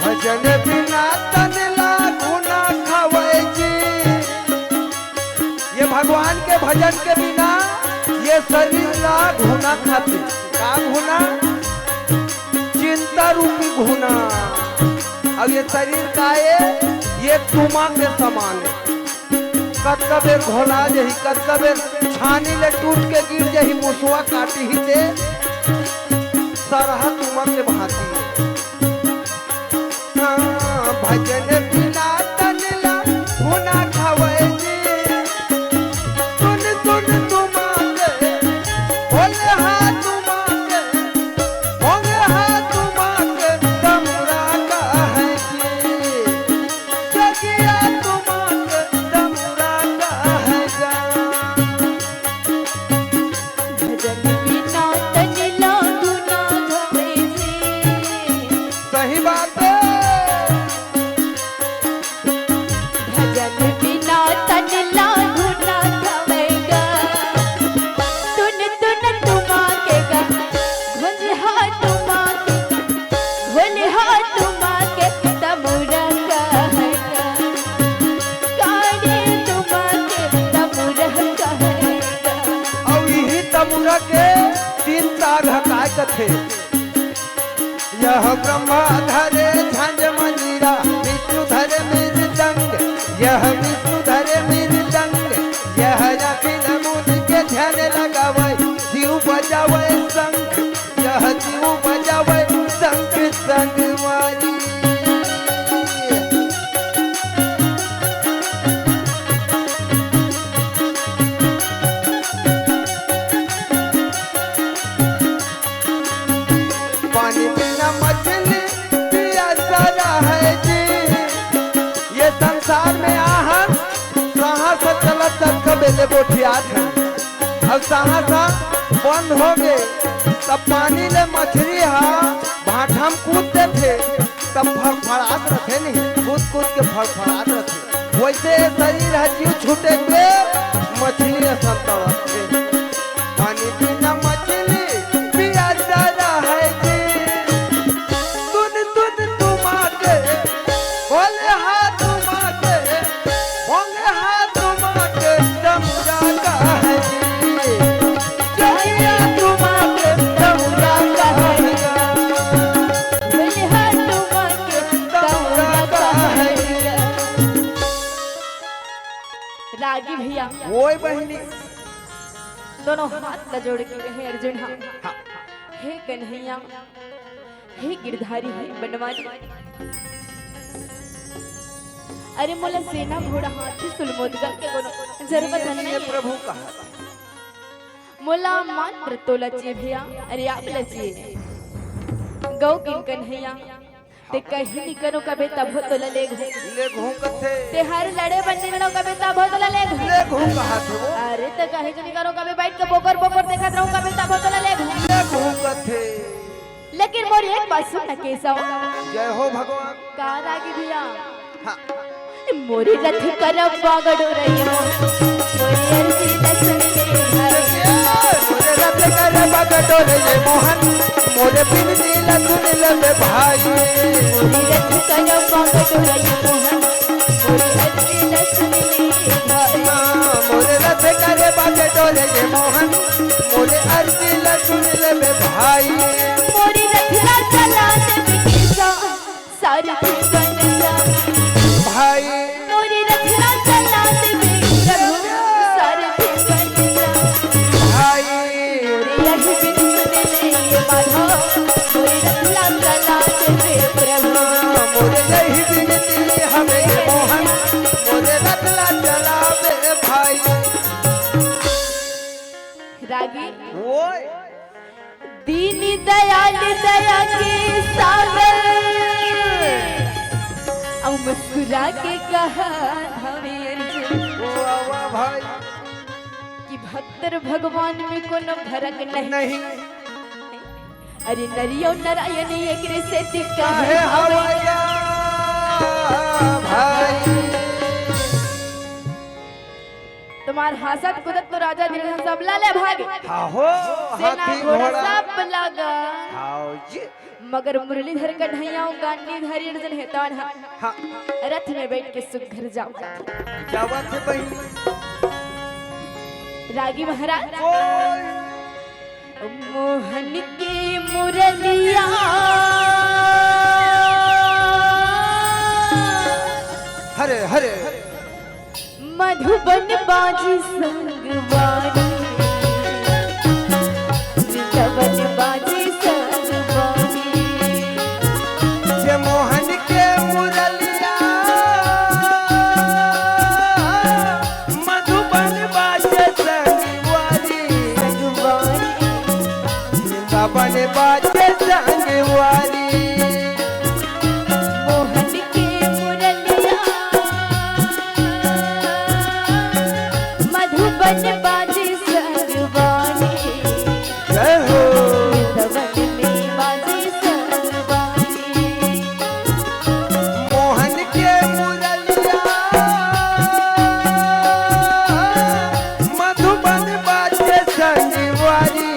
C: भजन बिना तन लागू ना खावे जी ये भगवान के भजन के बिना ये शरीर ला घुना खाते का घुना चिंता रूपी घुना अब ये शरीर का ये तुमा के समान है कद कबेर घोला जही कद कबेर छानी ले टूट के गिर जही मुसवा काटी ही दे सरहा तुमा के भांति है भजन बिना तनला हुना खावे जी सुन सुन तुमाके बोले हाँ तुमाके होंगे हाँ तुमाके तमुरा का है जी जगिया तुमाके तमुरा का है जा
B: भजन बिना तन लागू ना धवे
C: सही बात है
B: भजन बिना तन लागू ना धवेगा तुन तुन तुमाके का घुंझा तुमाके घुलहा तुमाके तमुरा कहेगा काड़े तुमाके तमुरा कहेगा
C: और यही तमुरा के तीन तार हटाए कथे यह ब्रह्मा धरे झंझ मंजीरा विष्णु धरे मृदंग यह विष्णु धरे मृदंग यह अखिल मुनि के ध्यान लगावे जीव बजावे शंख यह जीव बजावे शंख संग मारी पानी बिना मछली प्यासा है जी ये संसार में आहन कहाँ से चलत तक कबेले बोठियात है अब सहसा बंद हो गए तब पानी ले मछली हा भाटा में कूदते थे तब फड़फड़ात रखे नहीं कूद कूद के फड़फड़ात रखे वैसे शरीर है जीव छूटे के मछली असंता रखे पानी बिना मछली प्यासा है जी तुन तुन तुमाके बोले हाँ तुमाके होंगे हाँ तुमाके तमुरा का है जी जहिया तुमाके तमुरा का है
B: घुलहा तुमाके
C: तमुरा का है
B: रागी भैया
C: वही बहनी
B: दोनों हाथ न जोड़ के कहे अर्जुन हाँ हे कन्हैया हे गिरधारी हे बनवारी अरे मोला सेना घोड़ा हाथी सुलमोदगा के कोनो जरूरत
C: ये
B: नहीं
C: प्रभु कहा
B: मोला मात्र तोला चाहिए भैया अरे आप लचिए गौ किन कन्हैया ते कहीं निकनो कबे तब तोला ले घो
C: ले घूम कथे
B: ते हर लड़े बनने में कबे तब तोला ले घो
C: ले घूम कहा थे वो
B: अरे तो कहीं जो निकनो कबे बैठ के बोकर बोकर देखत रहूं कबे तब तोला ले घो
C: ले घूम कथे
B: लेकिन मोर एक बात सुन केशव
C: जय हो भगवान
B: का रागी भैया
C: हाँ।
B: मोरी रथ करब बागड़ो रहियो मोरी अर्जी दर्शन के भाई
C: मोरे रथ करे बगटो रे मोहन मोरे बिन दिल सुन ले भाई
B: मोरी रथ करब बागड़ो रहियो मोहन मोरी अर्जी दर्शन के भाई
C: मोरे रथ करे बगटो रे मोहन मोरे अर्जी सुन ले भाई
B: मोरी रथ ला चला दे किसा सारथी बन जा
C: भाई
B: मोरी रथ ला चला दे प्रभु सारथी बन जा
C: भाई
B: मोरी रथ बिन सुन ले माधो मोरी रथ ला चला दे प्रभु
C: मोरे नहीं बिनती हमें मोहन मोरे रथ ला चला दे भाई
B: रागी
C: ओए
B: दीन दयाल दया के सागर और मुस्कुरा के कहा हमें अर्जुन
C: वाह भाई
B: कि भक्तर भगवान में कोनो फर्क नहीं
C: नहीं
B: अरे नरियो नारायण एक से टिका
C: काहे हवैया भाई
B: तुम्हार हंसत कूदत तो राजा धीरे सब लाले भागे
C: हो
B: सेना
C: हाथी
B: घोड़ा
C: घोड़ा
B: सब लगा
C: हाओ जी
B: मगर मुरलीधर कन्हैया गांडी धरी अर्जुन हेतन
C: हाँ
B: रथ में बैठ के सुघर जाओ
C: क्या बात है बहन
B: रागी महाराज
C: ओए
B: मोहन की मुरलिया
C: हरे हरे
B: मधुबन बाजी संगवानी वृंदावन बाजी संगवानी
C: ये मोहन के मुरलिया मधुबन बाजे संगवारी वृंदावन बाजे संगवारी
B: मोहन के मुरलिया मधुबन बाजी संगवानी
C: जय हो
B: वृंदावन में बाजी संगवानी
C: मोहन के मुरलिया मधुबन बाजे संगवारी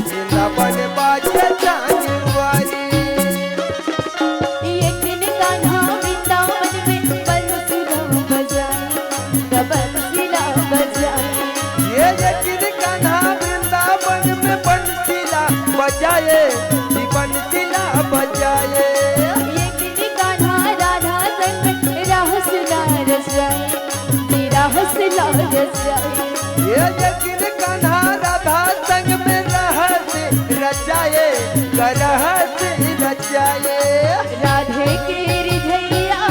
C: वृंदावन बाजे संगवारी
B: एक दिन कान्हा वृंदावन में बंसीला बजाई बंसीला बजाई
C: ये यकीन कान्हा वृंदावन में बंसीला बजाए जी बंसीला बजाए
B: एक दिन कान्हा राधा संग राहसला रचाई तेरा हसला रचाई
C: ये यकीन कान्हा राधा संग में रहस रचाए करहस रचाए
B: राधे के हृदया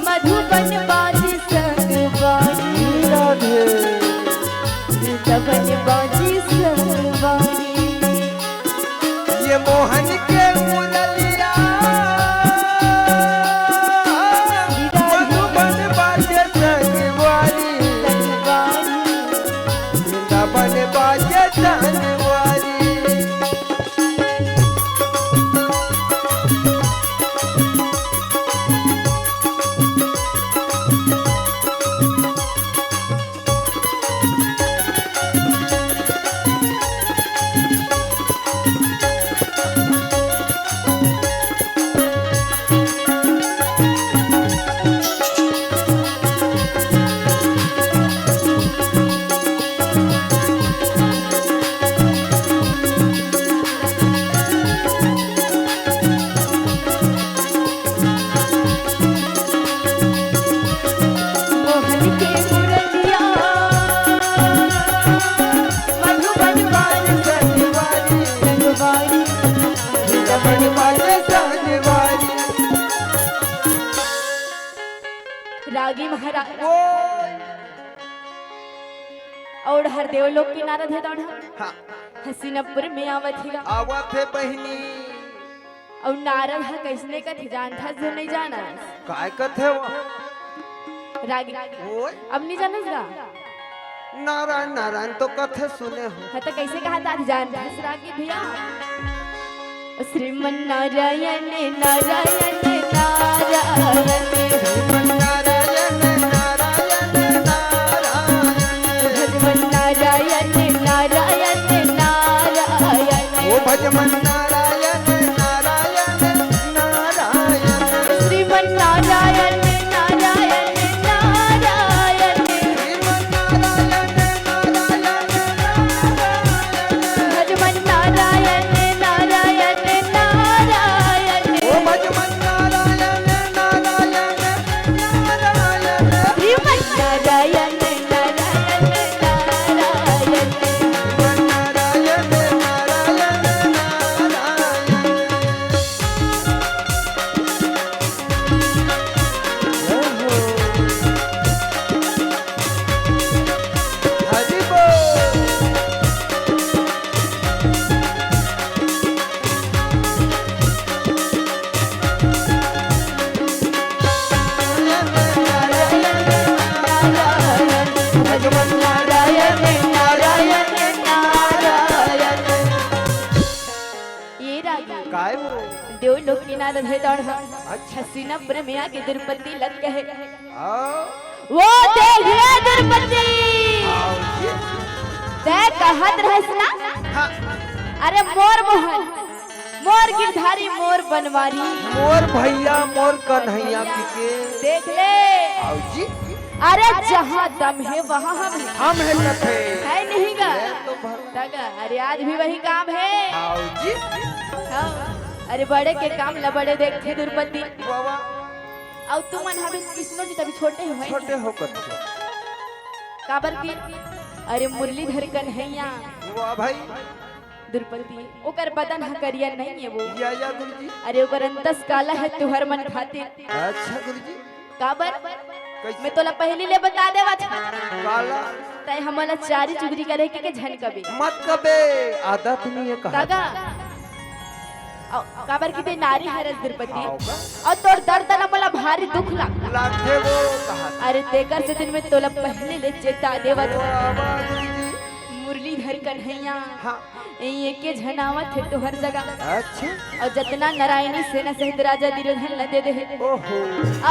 B: मधुबन बाजी संगवानी
C: राधे
B: वृंदावन बाजी संगवानी
C: ये मोहन के मुरलिया मधुबन बाजे संगवारी वृंदावन बाजे संगवारी
B: मोहन के मुरलिया मधुबन बाजी
C: संगवारी
B: संगवानी
C: वृंदावन बाजे संगवारी
B: रागी महाराज
C: ओए
B: और हर देवलोक की नारद है दौड़ा
C: हाँ
B: हसीनपुर में आवत है
C: आवत है बहनी
B: और नारद है कैसने का थे जान था जो नहीं जाना
C: काय कथे वो
B: रागी
C: ओए
B: अब नहीं जानस गा
C: नारायण नारायण तो कथे सुने हो
B: है तो कैसे कहा था जान था रागी भैया श्रीमन नारायण नारायण नारायण
C: नारायण नारायण नारायण
B: भजमन नारायण नारायण नारायण
C: ओ भजमन नारायण नारायण नारायण
B: श्रीमन नारायण नारायण नारायण
C: श्रीमन नारायण नारायण नारायण
B: भजमन नारायण नारायण नारायण
C: ओ भजमन नारायण नारायण नारायण
B: श्रीमन नारायण नारायण नारायण
C: नारायण नारायण नारायण हरि बोल
B: भगवान नारायण नारायण नारायण ये रागी
C: काय
B: देव लोक किनारे है दौड़ हसीना प्रेमिया की दुर्पति लग गए
C: आओ
B: वो देख रे दुर्पति
C: आओ जी
B: ते कहत रहस ना अरे मोर मोहन मोर गिरधारी मोर बनवारी
C: मोर भैया मोर कन्हैया के
B: देख ले
C: आओ जी
B: अरे जहाँ दम है वहाँ हम
C: हम है कथे
B: है नहीं गा
C: तो भर
B: तगा अरे आज भी वही काम है
C: आओ जी
B: हाँ, अरे बड़े के काम ला बड़े देखते दुर्पति
C: बाबा
B: और तुम मन हमें कृष्णो जी तभी छोटे हो
C: छोटे होकर
B: काबर की अरे मुरलीधर कन्हैया
C: वाह भाई
B: दुर्पति ओकर बदन ह करिया नहीं है वो
C: या गुरुजी
B: अरे ओकर अंतस काला है तुहर मन खातिर
C: अच्छा गुरुजी
B: काबर
C: कैसे
B: मैं तोला पहली ले बता देवा था
C: काला
B: तय हमला चारी चुगरी करे के झन कबे
C: मत कबे आदत नहीं है कहा
B: तगा काबर की ते नारी हरस दुर्पति
C: आओ का
B: और तोर दर्द न मला भारी दुख ला
C: लाखे वो कहा
B: अरे तेकर से दिन में तोला पहले ले चेता देवा था
C: वाह गुरुजी
B: मुरलीधर कन्हैया
C: हाँ
B: ये के झनावत है तो हर जगह
C: अच्छा
B: और जितना नारायणी सेना सहित राजा दुर्योधन ल दे दे
C: ओहो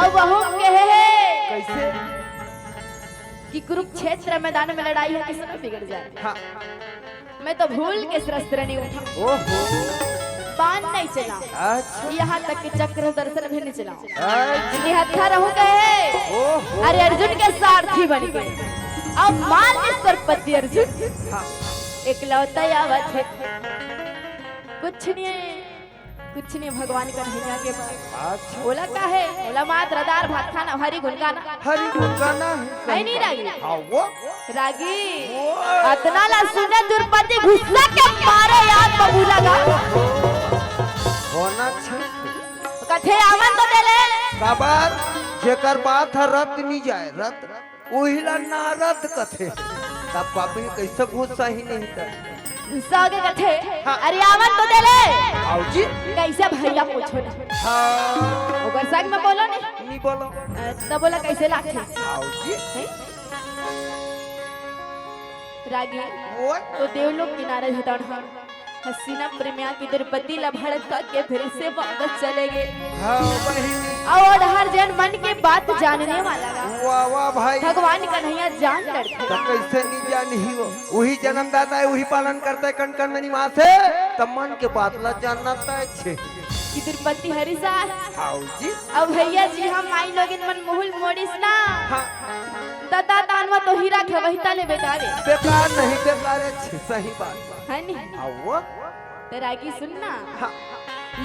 B: अब वह कहे
C: कैसे
B: कि कुरुक्षेत्र मैदान में लड़ाई है किसने बिगड़ जाए
C: हाँ
B: मैं तो भूल के शस्त्र नहीं उठा
C: ओहो
B: बाण नहीं चला
C: अच्छा
B: यहाँ तक कि चक्र दर्शन भी नहीं चला
C: अच्छा
B: निहत्था रहू गए
C: ओहो
B: अरे अर्जुन के सारथी बन गए अब मान ईश्वरपति अर्जुन
C: हाँ
B: एकलौता आवत है कुछ नहीं भगवान कन्हैया के पास
C: अच्छा
B: ओला का है ओला मात रदार भात खाना हरी गुनगाना
C: हरि गुण गाना
B: है नहीं रागी
C: हाँ वो
B: रागी अतना ला सुने दुर्पति गुस्सा के मारे याद बबू लगा
C: होना छे
B: कथे आवन तो देले
C: काबर जेकर बात है रत नहीं जाए रत वही ला ना रत कथे तब पापी कैसे गुस्सा ही नहीं कर
B: गुस्सा हो गए कथे
C: हाँ।
B: अरे आवन तो देले
C: आओ जी
B: कैसे भैया पूछो ना
C: हाँ
B: ओकर संग में बोलो नहीं
C: नहीं बोलो
B: तब बोला कैसे लाखे
C: आओ जी
B: हैं? रागी
C: वो
B: तो देवलोक किनारे हटाना हसीना प्रेमिया की दुर्पति लभड़का के फिर से वापस चले गए
C: हाँ बहिनी
B: और हर जन मन की बात जानने वाला था।
C: वाह वाह भाई
B: भगवान कन्हैया जान लड़ते
C: तो कैसे नहीं जान ही वो वही जन्मदाता है वही पालन करता है कण कण में निवास है तब मन के बात ला जानना तय छे
B: कि दुर्पति हरिसा
C: आओ जी
B: अब भैया जी हम आई लोगिन मन मुहुल मोड़िस ना
C: हाँ
B: दादा दानवा तो हीरा के वही ताले बेकारे
C: बेकार नहीं बेकार है छे, सही बात
B: है नहीं
C: आओ वो
B: तेरा की सुनना
C: हाँ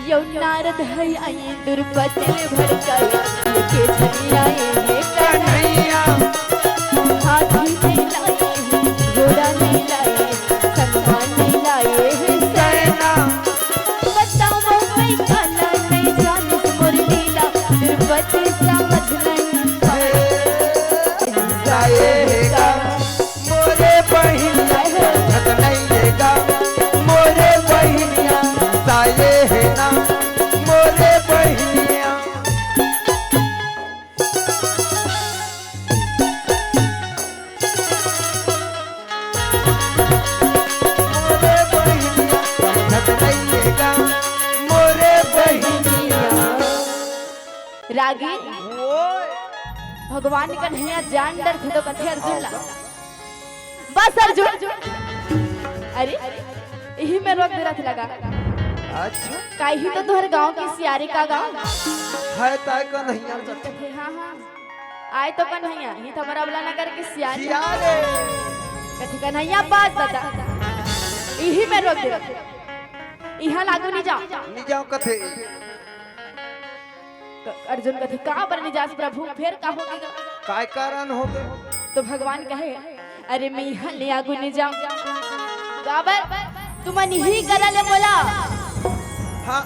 B: यौ नारद है आई दुर्पति भड़का के झनी आए हे
C: कन्हैया
B: हाथी नहीं लाए घोड़ा नहीं लाए सम्मान नहीं लाए हैं
C: सेना
B: बताओ मैं काला नहीं जानू मोर लीला दुर्पति समझ नहीं
C: जाएगा मोरे बहिनिया छत नहीं देगा मोरे बहिनिया जाए है ना मोरे बहिनिया मोरे बहिनिया छत नहीं देगा
B: रागी
C: ओए
B: भगवान कन्हैया जान डर थे तो कथे अर्जुन ला बस अर्जुन अरे यही में रोक दे रहा था लगा
C: अच्छा
B: काहे तो तोहर गांव की सियारी का गांव
C: है ताय का नहीं आ सकता
B: कथे हां हां आए तो कन्हैया ही तो हमारा बला नगर की सियारी
C: सियारे
B: कथे कन्हैया बात बता यही में रोक दे रहा था यहाँ लागू नहीं जाओ
C: नहीं जाओ कथे
B: अर्जुन कथे कहाँ पर नहीं जा प्रभु फिर का होगा
C: काय कारण हो गए
B: तो भगवान कहे अरे मैं यहाँ ले आगू नहीं जाऊं गाबर तुम नहीं करले बोला
C: हाँ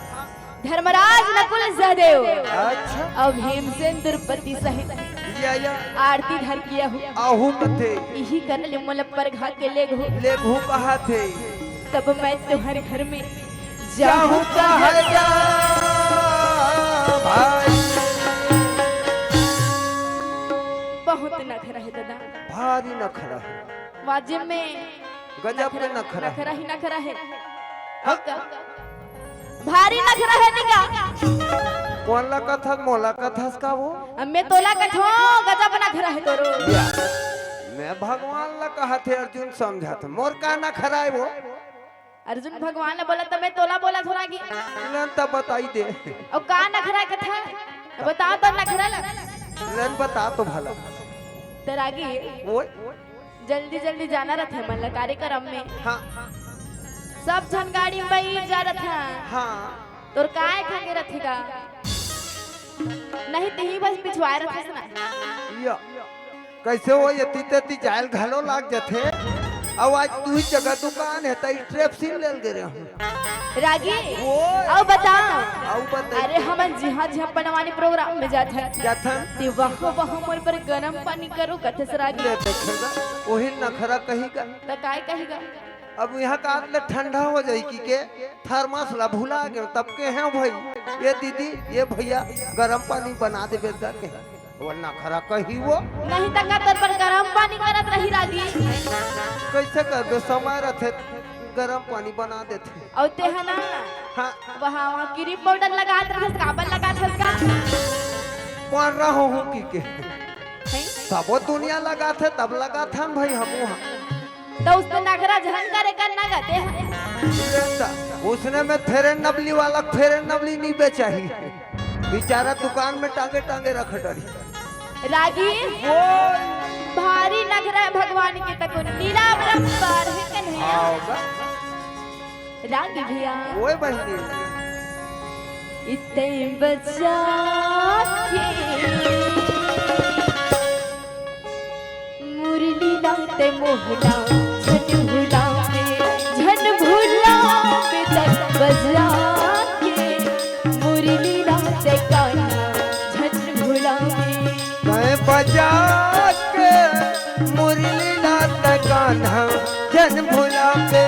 B: धर्मराज नकुल सहदेव
C: अच्छा
B: अब भीमसेन द्रौपदी सहित
C: या
B: आरती धर किया हूँ
C: आहू कथे
B: यही करले मोल पर घा के ले घो
C: ले घू कहा थे
B: तब मैं तुम्हारे घर में
C: जाहू
B: जाऊं
C: कहा जा भाई
B: बहुत नखरा है दादा
C: भारी नखरा है
B: वाजिब में
C: गजब के नखरा है
B: नखरा ही नखरा है भारी नखरा है निका
C: कौन ला कथक मोला कथस का वो
B: मैं तोला कठो गजब नखरा है तोरो
C: या मैं भगवान ला कहा थे अर्जुन समझा था मोर का नखरा है वो
B: अर्जुन भगवान ने बोला तो मैं तोला बोला थोड़ा की
C: लन तब बताई दे
B: अब का नखरा कथा बताओ तो नखरा
C: लन बता तो भला
B: तरागी
C: ओए
B: जल्दी जल्दी जाना रहे मन ला कार्यक्रम में
C: हाँ
B: सब जन गाड़ी में बैठ जा रहा
C: हाँ
B: तोर काय खाके रखेगा नहीं तो ही बस पिछवाए रखे ना
C: या कैसे वो ये तीते जायल घलो लाग जाते अब आज तू ही जगह दुकान है तई ट्रैप सिल ले गे हूं
B: रागी
C: ओए
B: अब बताओ
C: आउ बता
B: अरे हम जी हाँ बनवानी प्रोग्राम में जाते हैं
C: जाथन
B: ते वहाँ वहाँ मोर पर गरम पानी करो कथे से रागी
C: ले देखेगा ओही नखरा कही का
B: तो काय कहेगा
C: अब यहाँ का आदले ठंडा हो जाई की के थर्मस ला भुला गए तब के हैं भाई ये दीदी ये भैया गरम पानी बना दे बेटा के वो नखरा कही वो
B: नहीं तक तर पर गरम पानी करत रही रागी
C: कैसे कर दे समय रथे गरम पानी बना देते
B: और ते है ना
C: हाँ
B: वहाँ क्रीम पाउडर लगा था साबन लगा था
C: कौन रहो हूँ की के
B: हैं?
C: सबो दुनिया लगा थे तब लगा था न भाई हम वहाँ
B: तो उसने नखरा जहन करे करना गाते हैं
C: उसने में फेरन नबली वाला फेरन नबली नहीं बेचा ही बेचारा दुकान में टांगे टांगे रख डरी
B: रागी भारी नखरा है भगवान के तक नीला बरम्बार है कन्हैया
C: आओगा
B: रागी भैया
C: ओए बहनी
B: इतने बचा के मुरली लाते मोहला झन भुला पे तक बजा के मुरली लाते काना झन भुला
C: तय बजा के मुरली नाथ कान्हा जन भुला पे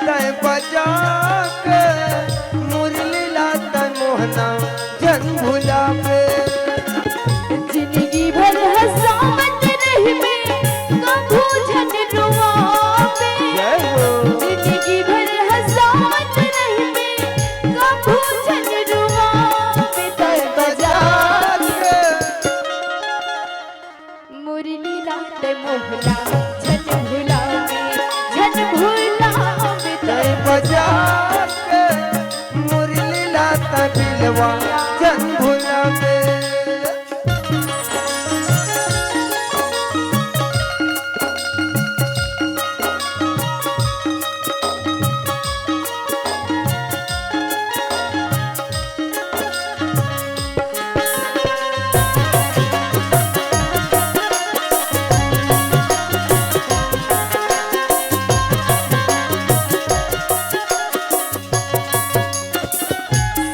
C: तय बजा के मुरली नाथ मोहना जन भुला पे
B: जिंदगी भर हंसावत रही मैं कभू झन रुआवे जिंदगी भर हंसावत रही मैं कभू झन रुआवे तर बजा मुरली लाते मोहला झन भुलावे
C: तय बजा के मुरली नाथ दिलवा जन भुला पे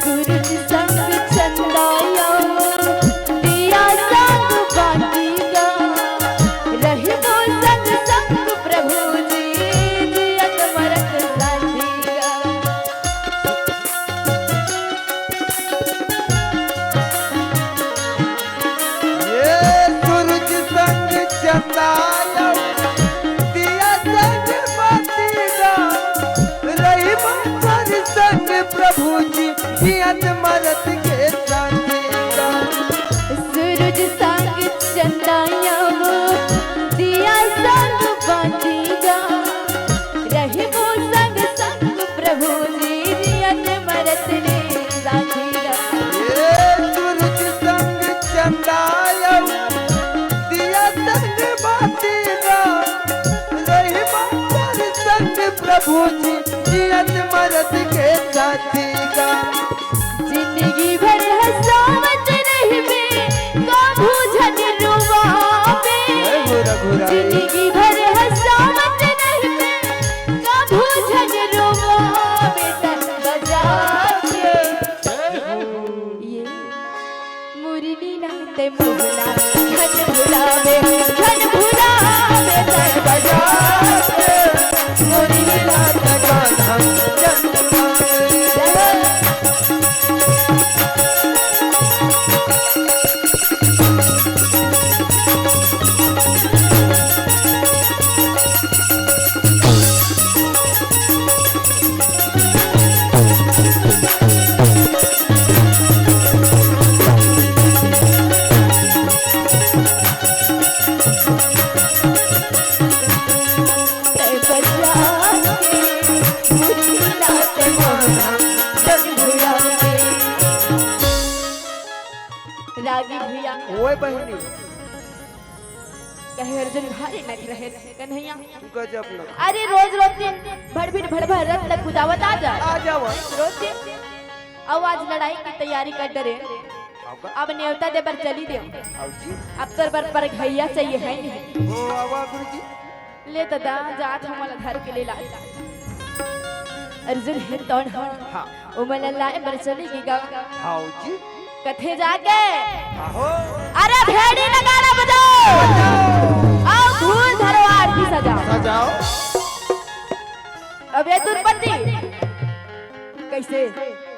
B: सूरज संग चंदाया दिया संग बांधीगा रही वो संग संग प्रभु जी जियत मरत साधीगा
C: ये सूरज संग चंदाया दिया संग बातीगा रही मंदिर संग प्रभु जी जियत मरत के पूछी जियत मरद के साथी का।
B: जिंदगी भर हंसावत रहिबे काबू झन रुवावे। जिंदगी भर हंसावत रहिबे काबू झन रुवावे। तन बजा के ये मुरली नाते मोहना झन भुलावे तन बजा के मुरली नाते
C: गाना जन
B: रागी भैया
C: ओए बहनी
B: कहे अर्जुन भारी नट रहे कन्हैया।
C: गजब ना।
B: अरे रोज रोज दिन भड़ रत तक कुदावत आ जा रोज दिन। अब आज लड़ाई की तैयारी कर डरे अब न्योता दे पर चली दे। अब तर पर घैया चाहिए है नहीं।
C: ओ आवा गुरुजी
B: ले दादा जात हमला धर के ले ला। अर्जुन है तौन
C: हां
B: ओ मला लाए पर चली की गाँव
C: हाउ जी
B: कथे जाके
C: आहो
B: अरे भेड़ी नगाड़ा बजाओ आओ धूल धरो आरती सजाओ
C: सजाओ।
B: अब ये दुर्पति कैसे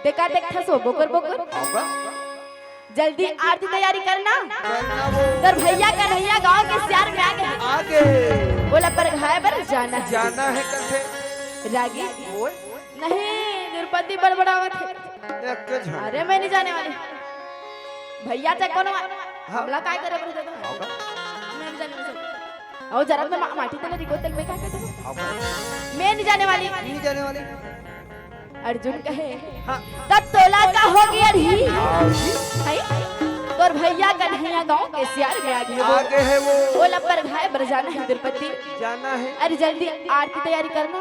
B: देखा देख थसो बोकर
C: आगा
B: जल्दी आरती तैयारी करना।
C: करना वो
B: तर भैया कन्हैया गांव के सियार में
C: आगे
B: बोला पर घाय पर जाना है।
C: जाना है कथे
B: रागी
C: ओए
B: नहीं दुर्पति बड़बड़ावत है।
C: एक के झा
B: अरे मैं नहीं जाने वाली भैया चाहे कौन हमला काय करे बरे दादा
C: आगा
B: मैं नहीं जाने वाली। और जरा मैं माटी तले रिको तल में क्या करते
C: आगा
B: मैं नहीं जाने वाली।
C: नहीं जाने वाली।
B: अर्जुन कहे
C: हाँ
B: तब तोला का हो गया री
C: आओ जी
B: है और भैया कन्हैया गांव के सियार में
C: आगे है वो
B: बोला पर घाय बर जाना है द्रौपदी।
C: जाना है।
B: अरे जल्दी आरती तैयारी करना।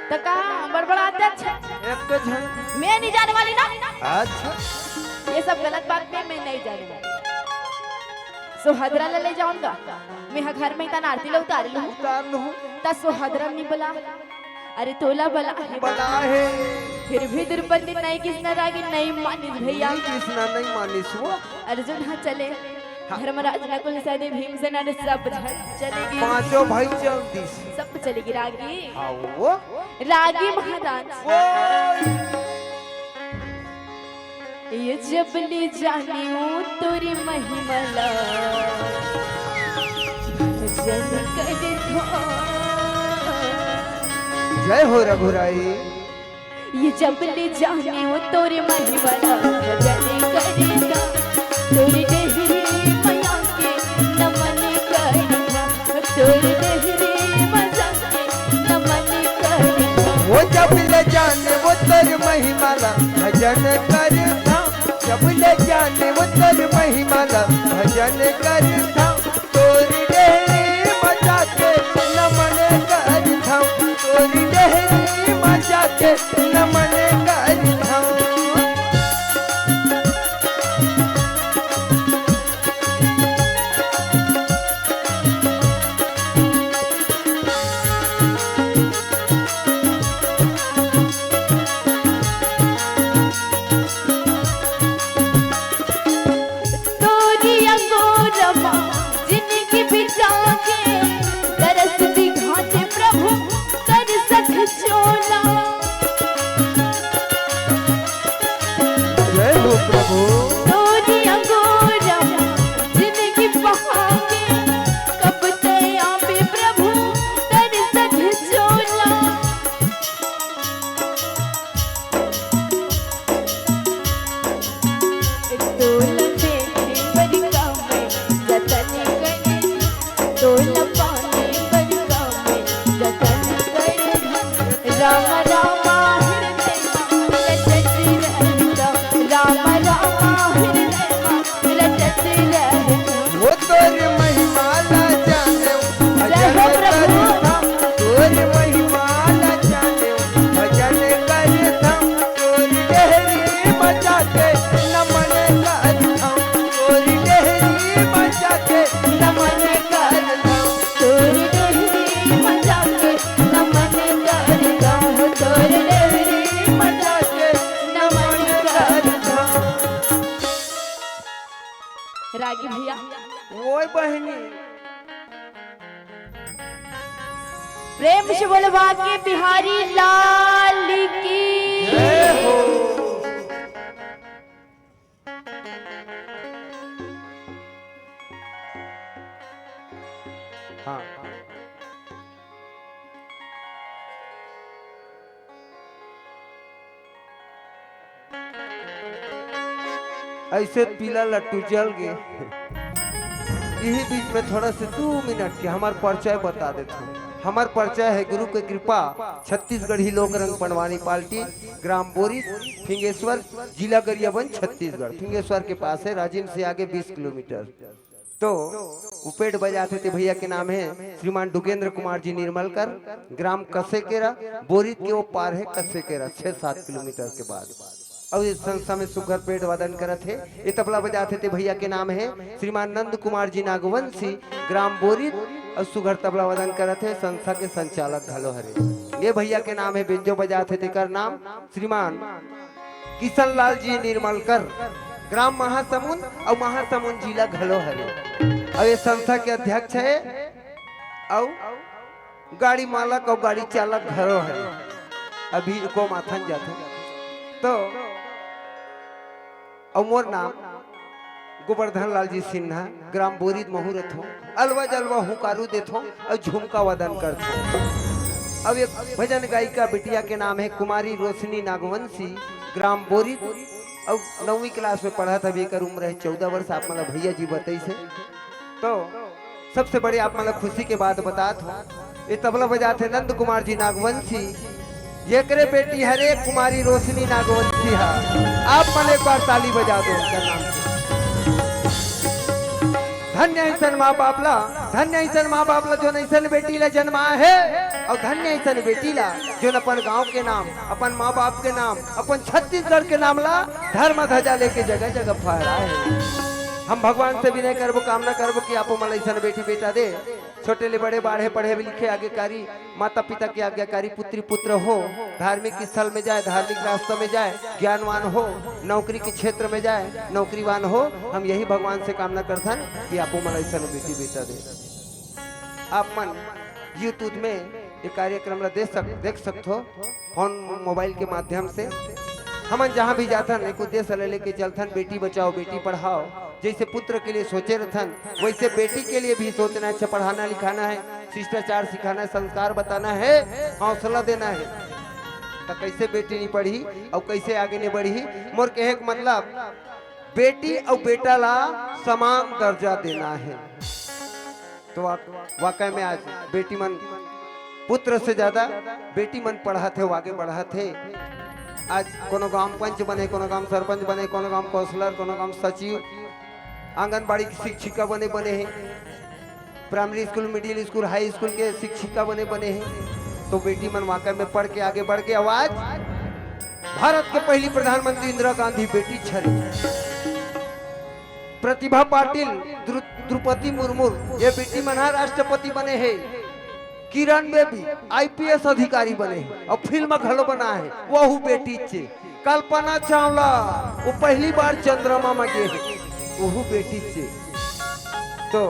B: तो कहा बड़बड़ाते अच्छा
C: एक के झा
B: मैं नहीं जाने वाली ना।
C: अच्छा
B: ये सब गलत बात पे मैं नहीं जाने वाली। सुहदरा ले जाऊंगा मैं घर में इतना आरती लो उतार लूं
C: उतार लूं
B: ता सुहदरा नहीं बोला। अरे तोला बला है
C: बना है
B: फिर भी द्रौपदी नहीं किसने रागी नहीं मानिस भैया।
C: कृष्णा नहीं मानिस वो।
B: अर्जुन हाँ चले धर्मराज नकुल सहदेव भीमसेन ने सब चलेगी
C: पांचों भाई चौंतीस
B: सब चलेगी रागी
C: आओ वो
B: रागी महाराज ये जब ले जानी हूँ तोरी महिमला जन कर धो।
C: जय हो रघुराई।
B: ये जब ले जानी हूँ तोरी महिमला जन कर धो। तोरी देहरी मैया के नमन करना तोरी देहरी मजा के नमन करना।
C: वो जब ले जाने वो तर महिमाला भजन करता। जब ले जाने वो तर महिमाला भजन करता। तोरी डेहरी मजा के नमन करता। तोरी डेहरी मजा के नमन करता।
B: की भैया।
C: वो बहनी
B: प्रेम से बोलवा के बिहारी लाल की
C: जय हो। हाँ ऐसे पीला लट्टू जल गए। यही बीच में थोड़ा से 2 मिनट के हमार परिचय बता देता हूँ। हमार परिचय है गुरु की कृपा छत्तीसगढ़ी लोक रंग पंडवानी पार्टी, ग्राम बोरी, फिंगेश्वर, जिला गरियाबंद, छत्तीसगढ़। फिंगेश्वर के पास है, राजिम से आगे 20 किलोमीटर। तो उपेट बजाते थे भैया के नाम है श्रीमान डुगेंद्र कुमार जी निर्मलकर, ग्राम कसेकेरा, बोरित के वो पार है कसेकेरा, 6-7 किलोमीटर के बाद। और इस संस्था में सुगर पेट वादन करत है। ये तबला बजाते थे भैया के नाम है श्रीमान नंद कुमार जी नागवंशी, ग्राम बोरित, और सुगर तबला वादन करत है। संस्था के संचालक घलो हरे। ये भैया के नाम है बेंजो बजाते थे कर नाम श्रीमान किशन लाल जी निर्मलकर, ग्राम महासमुंद और महासमुंद जिला घलो हरे। और ये संस्था के अध्यक्ष है और गाड़ी मालक और गाड़ी चालक घरो है। अभी को माथन जाते तो और मोर नाम गोवर्धन लाल जी सिन्हा, ग्राम बोरिद मुहूर्त हो, अलवा जलवा हुकारू देथो और झुमका वादन करथो। अब एक भजन गायिका बिटिया के नाम है कुमारी रोशनी नागवंशी, ग्राम बोरिद, और 9वीं क्लास में पढ़ा था। एक उम्र है 14 वर्ष। आप मतलब भैया जी बताई से। तो सबसे बड़े आप मतलब खुशी के बात बतात हो, ये तबला बजाते नंद कुमार जी नागवंशी, ये करे बेटी हरे कुमारी रोशनी नागवंशी है। आप मन एक बार ताली बजा दो उनका नाम से। धन्य ऐसन माँ बाप ला, धन्य ऐसन माँ बाप ला जो ऐसन बेटी ला जन्मा है, और धन्य ऐसन बेटी ला जो अपन गांव के नाम, अपन माँ बाप के नाम, अपन छत्तीसगढ़ के नाम ला धर्म ध्वजा लेके जगह जगह फहरा है। हम भगवान से विनय करबो, कामना करबो कि आपो मला ऐसा बेटी बेटा दे, छोटे ले बड़े बाढ़े पढ़े लिखे आज्ञाकारी, माता पिता की आज्ञाकारी पुत्री पुत्र हो, धार्मिक स्थल में जाए, धार्मिक रास्ते में जाए, ज्ञानवान हो, नौकरी के क्षेत्र में जाए, नौकरीवान हो। हम यही भगवान से कामना करथन कि आपो मला ऐसा बेटी बेटा दे। आप मन यूट्यूब में ये कार्यक्रम ला देख सकते हो, फोन मोबाइल के माध्यम से। हम जहाँ भी जाथन एक उद्देश्य ले लेके चलथन, बेटी बचाओ बेटी पढ़ाओ। जैसे पुत्र के लिए सोचे रहथन वैसे बेटी के लिए भी सोचना है। अच्छा पढ़ाना लिखाना है, शिष्टाचार सिखाना है, संस्कार बताना है, हौसला देना है। तो कैसे बेटी नहीं पढ़ी और कैसे आगे नहीं बढ़ी। मोर कहे का मतलब बेटी और बेटा ला समान दर्जा देना है। तो वाकई में आज बेटी मन पुत्र से ज्यादा बेटी मन पढ़ाते हो, आगे बढ़ाते। आज कोनो गांव पंच बने, कोनो गांव सरपंच बने, कोनो गांव काउंसलर, कोनो गांव सचिव, आंगनबाड़ी की शिक्षिका बने हैं, primary school, middle school, high school के शिक्षिका बने हैं। तो बेटी मन वाकई में पढ़ के आगे बढ़ के आवाज भारत के पहली प्रधानमंत्री इंदिरा गांधी बेटी छरी, प्रतिभा पाटिल, द्रौपदी मुर्मू ये बेटी मन राष्ट्रपति बने हैं, किरण बेबी IPS अधिकारी बने हैं और फिल्म घलो बना है वह बेटी से, कल्पना चावला वो पहली बार चंद्रमा में गए हैं वो बेटी से। तो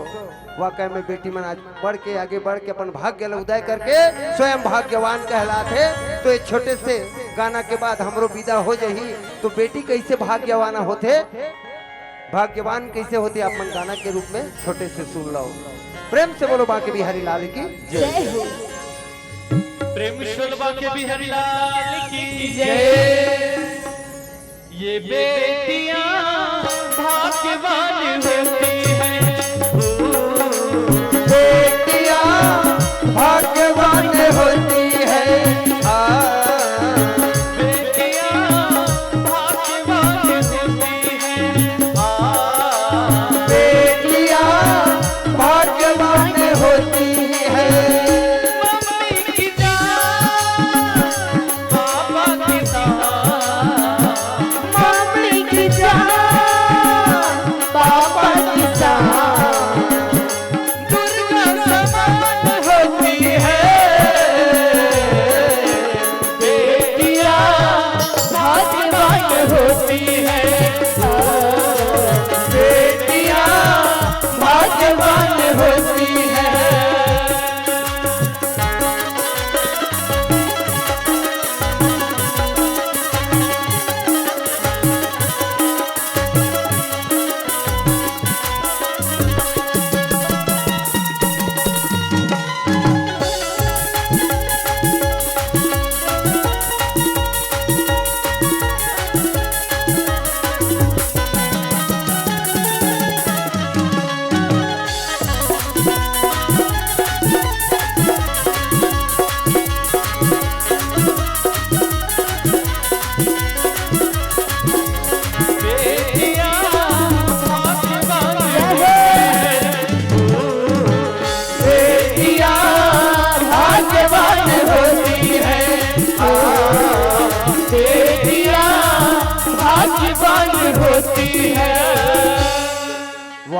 C: वाकई में बेटी मन आज बढ़ के आगे बढ़ के अपन भाग्य उदय करके स्वयं भाग्यवान कहलाते। तो एक छोटे से गाना के बाद हमरो विदा हो जाही। तो बेटी कैसे भाग्यवान होते, भाग्यवान कैसे होते, आप मन गाना के रूप में छोटे से सुन लो। प्रेम से बोलो बाके बिहारी लाल की जय हो।
A: प्रेम से बोलो बाके बिहारी लाल की जय। ये बेटियां भाग्यवान होती हैं,
C: बेटियां भाग्यवान होती है।
A: बेटियां भाग्यवान होती हैं,
C: बेटियां भाग्यवान होती है।
A: मम्मी की जान पापा की जान,
B: मम्मी की जान पापा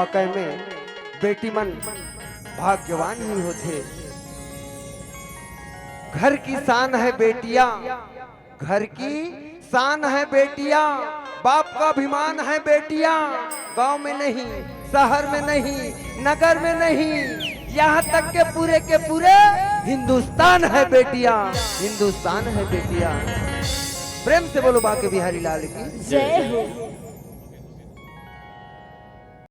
C: वाकई में बेटी मन भाग्यवान ही होते। घर की शान है बेटियां, घर की शान है बेटियां, बाप का अभिमान है बेटियां। गांव में नहीं, शहर में नहीं, नगर में नहीं, यहाँ तक के पूरे हिंदुस्तान है बेटियां, हिंदुस्तान है बेटियां। प्रेम से बोलो बाके बिहारी लाल की
B: जय हो।